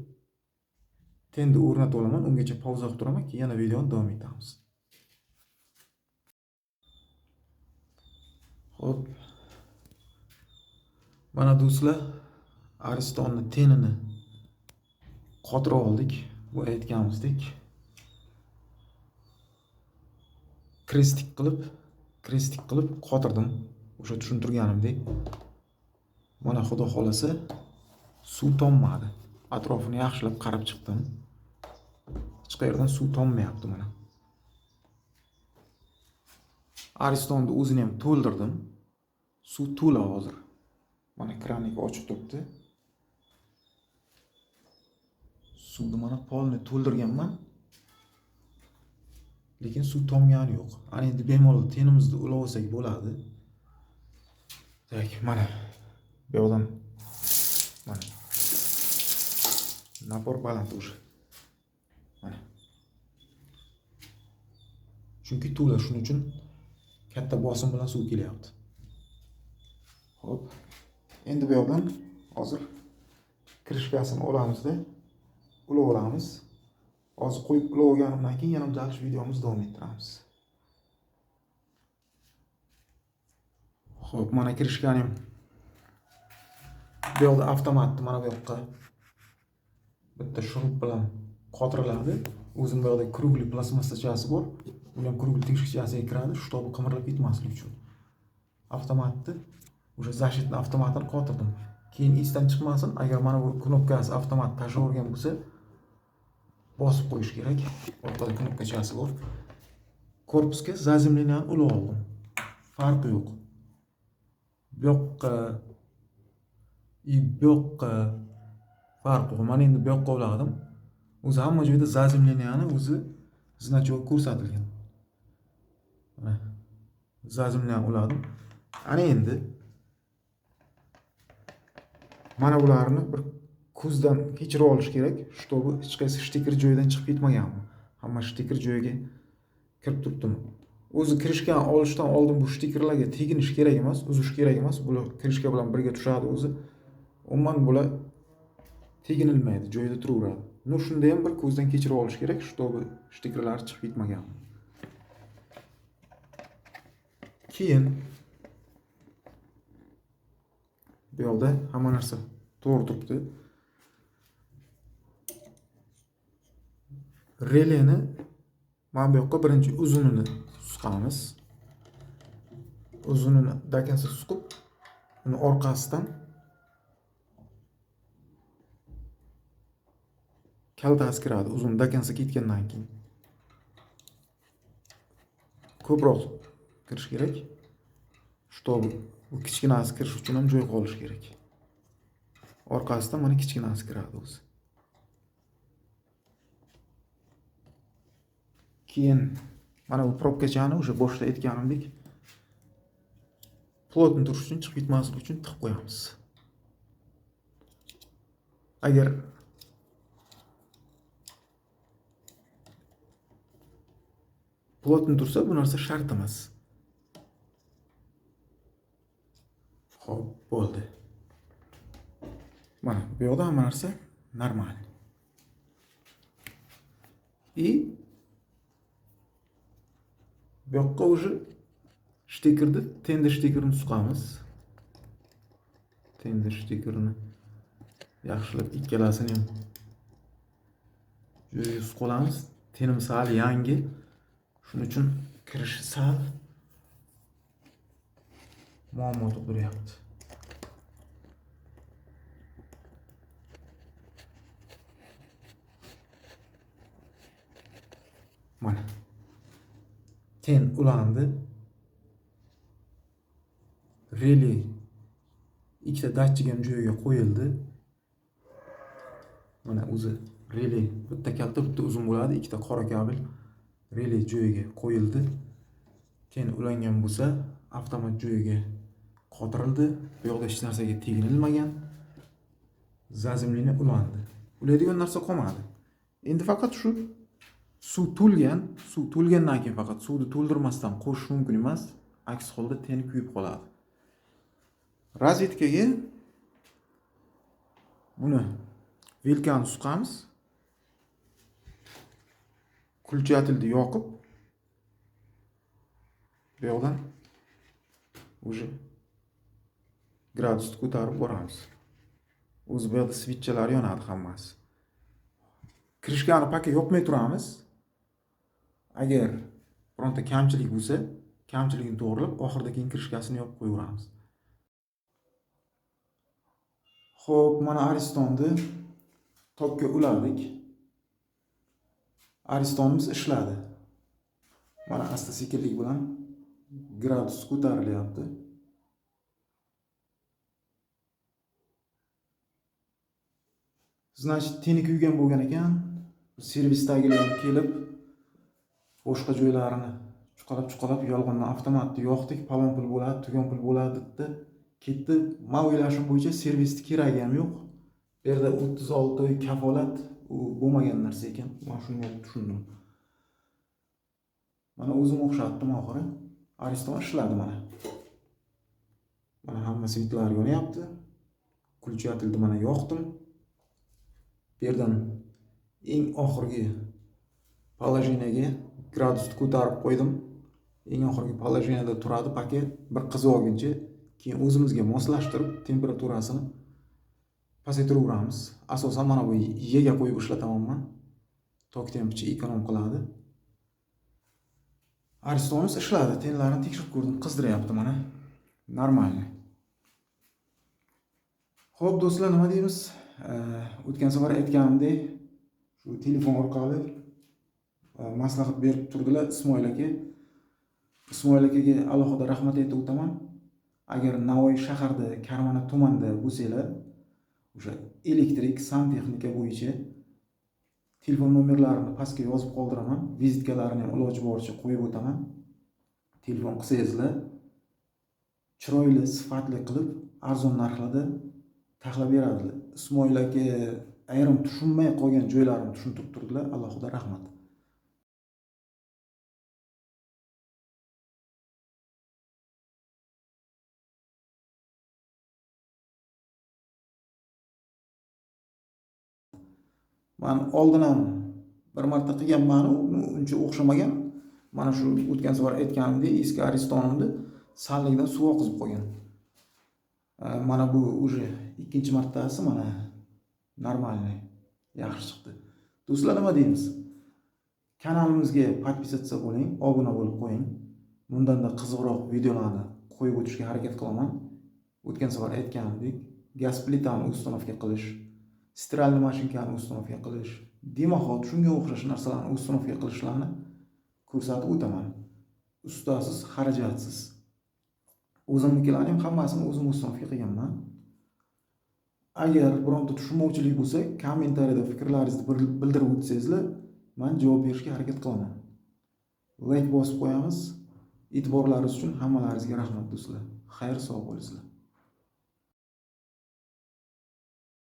tenni o'rnatib olaman, ungacha pauza qilib turaman, keyin yana videoni davom etamiz. Xo'p. Mana do'stlar, Aristonni tenini qotirib oldik. Bu aytganimizdek kristik qilib qotirdim. O'sha tushuntirganimdek. Mana xudo xolasa suv tommadi. Atrofini yaxshilab qarab chiqdim. Hech qayerdan suv tommayapti mana. Aristonni o'zini ham to'ldirdim. Suv to'la hozir. Mana kranni ochiq turibdi. Suvni mana polni to'ldirganman. Lekin suv tomgani yo'q. Ana endi bemalol tenimizni ulab olsak bo'ladi. Tak, mana bu yoqdan mana napor baland o'sha. Mana. Chunki to'la, shuning uchun katta bosim bilan suv kelyapti. Xo'p. Endi bu yoqdan hozir krishkasini olamizda ulaveramiz. Hozir qo'yib ulaverganimdan keyin yana jalish videomizni davom ettiramiz. Xo'p, mana krishkanim bu yoqda avtomatni mana bu yoqqa bitta shurub bilan qotiriladi. O'zim bu yoqda krugli plastmassachasi bor. Uni ham krugli tekshirchasiga kiradi, shtobi qimirlab ketmasligi uchun. Avtomatni o'sha zashitni avtomatini qotirdim. Keyin esdan chiqmasin, agar mana bu knopkasi avtomat tashlavergan bo'lsa, bosib qo'yish kerak. Orqada knopkachasi bor. Korpusga zazemleniyani ulab oldim. Farqi yo'q. Bu yoqqa farqi yo'q. Mana endi bu yoqqa uladim. O'zi hamma joyda zazemleniyani o'zi значок ko'rsatilgan. Mana zazemleniyani uladim. Ana endi mana bularni bir ko'zdan kechirib olish kerak. Shtobi hech qaysi shtiker joyidan chiqib ketmaganmi? Hamma shtiker joyiga kirib turibdimi? O'zi krishkani olishdan oldin bu shtikerlarga teginish kerak emas, uzish kerak emas. Bular krishka bilan birga tushadi o'zi. Umuman bular teginilmaydi, joyida turaveradi. No shunda ham bir ko'zdan kechirib olish kerak, shtobi shtikerlar chiqib ketmaganmi? Keyin Bu yoqda hamma narsa to'g'ri turibdi. Releni mana bu yoqqa birinchi uzunini suqamiz. Uzunini dakansa suqib, uni orqasidan kaltasi kiradi. Uzun dakansa ketgandan keyin ko'proq kirish kerak. Чтобы bu kichkinasi kirish uchun ham joy qolish kerak. Orqasidan mana kichkinasi kiradi o'zi. Keyin mana bu probkachani o'sha boshda aytganimdek plotni turish uchun, chiqib ketmasligi uchun tiqib qo'yamiz. Agar plotni tursa bu narsa shart emas. Xo'p, bo'ldi. Mana bu yoqda hamma narsa normal. Bu yoqqa уже shtikerni, tender shtikerni suqamiz. Tender shtikerni yaxshilab ikkalasini ham joyiga suqamiz. Tenim sal yangi. Shuning uchun kirishi sal muammo tug'diryapti. Mana ten ulandi. Relay ikkita datchik ham joyiga qo'yildi. Mana o'zi relay bitta kalta, bitta uzun bo'ladi, ikkita qora kabel relay joyiga qo'yildi. Ten ulangan bo'lsa, avtomat joyiga qotirildi. Bu yoqda hech narsaga teginilmagan. Zazimlini ulandi. Ulaydigan narsa qolmadi. Endi faqat shu suv to'lgandan keyin faqat suvni to'ldirmasdan qo'shish mumkin emas. Aks holda ten kuyib qoladi. Rozetkaga buni vilkani suqamiz. Kulchatilni yoqib, bu yoqdan уже gradusni ko'tarib boramiz. O'zi bu yoqda switchlar yonadi hammasi. Kirishgani paka yoqmay turamiz. Agar bironta kamchilik bo'lsa, kamchiligini to'g'rilab, oxirida keyin kirishkasini yopib qo'yaveramiz. Xo'p, mana Aristonni tokga uladik. Aristonimiz ishladi. Mana asta-sekinlik bilan gradus ko'tarilyapti. Значит, teni kuygan bo'lgan ekan. Servisdagilar kelib boshqa joylarini chuqalab yolg'ondan avtomatni yoqdik, palon pul bo'ladi, tugon pul bo'ladi dedi. Ketdi. Men o'ylashim bo'yicha servisni keragi ham yo'q. Bu yerda 36 oy kafolat u bo'lmagan narsa ekan. Men shuni tushundim. Mana o'zim o'xshatdim oxiri. Ariston ishladi mana. Mana hamma svitlar yonyapti. Kulchatilni mana yoqdim. Bu yerdan eng oxirgi положениyaga gradusni ko'tarib qo'ydim. Eng oxirgi положенияda turadi paket bir qizib olguncha, keyin o'zimizga moslashtirib temperaturasini pasaytiraveramiz. Asosan mana bu yega qo'yib ishlataman. Tok tempichi ekonom qiladi. Aristonimiz ishladi. Tenlarini tekshirib ko'rdim, qizdiryapti mana. Normal. Xo'p do'stlar, nima deymiz? O'tgan safar aytganimdek, shu telefon orqali maslahat berib turdilar Ismoil aka. Ismoil akaga alohida rahmat aytib o'taman. Agar Navoiy shaharda, Karmana tumanida bo'lsanglar, o'sha elektrik, santexnika bo'yicha telefon nomerlarini pastga yozib qoldiraman. Vizitkalarini ham iloji boricha qo'yib o'taman. Telefon qilsangizlar, chiroyli, sifatli qilib, arzon narxlarda taxlab beradilar. Ismoil aka ayrim tushunmay qolgan joylarini tushuntirib turdilar. Allohga rahmat. Men oldin ham bir marta qilganman, uncha o'xshamagan. Mana shu o'tgan safar aytganimdek, eski Aristonimni sallikdan suv oqizib qo'ygan. Mana bu уже ikkinchi martasi mana normalniy yaxshi chiqdi. Do'stlar, nima deymiz? Kanalimizga podpisatsiya bo'ling, obuna bo'lib qo'ying. Bundanda qiziqroq videolarni qo'yib o'tishga harakat qilaman. O'tgan safar aytganimdek, gaz plitani установка qilish, stiralni mashinkani установка qilish, dimoxod shunga o'xshash narsalarni установка qilishlarni ko'rsatib o'taman. Ustasiz, xarajatsiz. O'zimnikilarni ham hammasini o'zim установка qilganman. Agar bironta tushunmovchilik bo'lsa, kommentariyada fikrlaringizni bildirib o'tsangizlar, men javob berishga harakat qilaman. Like bosib qo'yamiz. E'tiborlaringiz uchun hammalaringizga rahmat do'stlar. Xayr, sog' bo'linglar.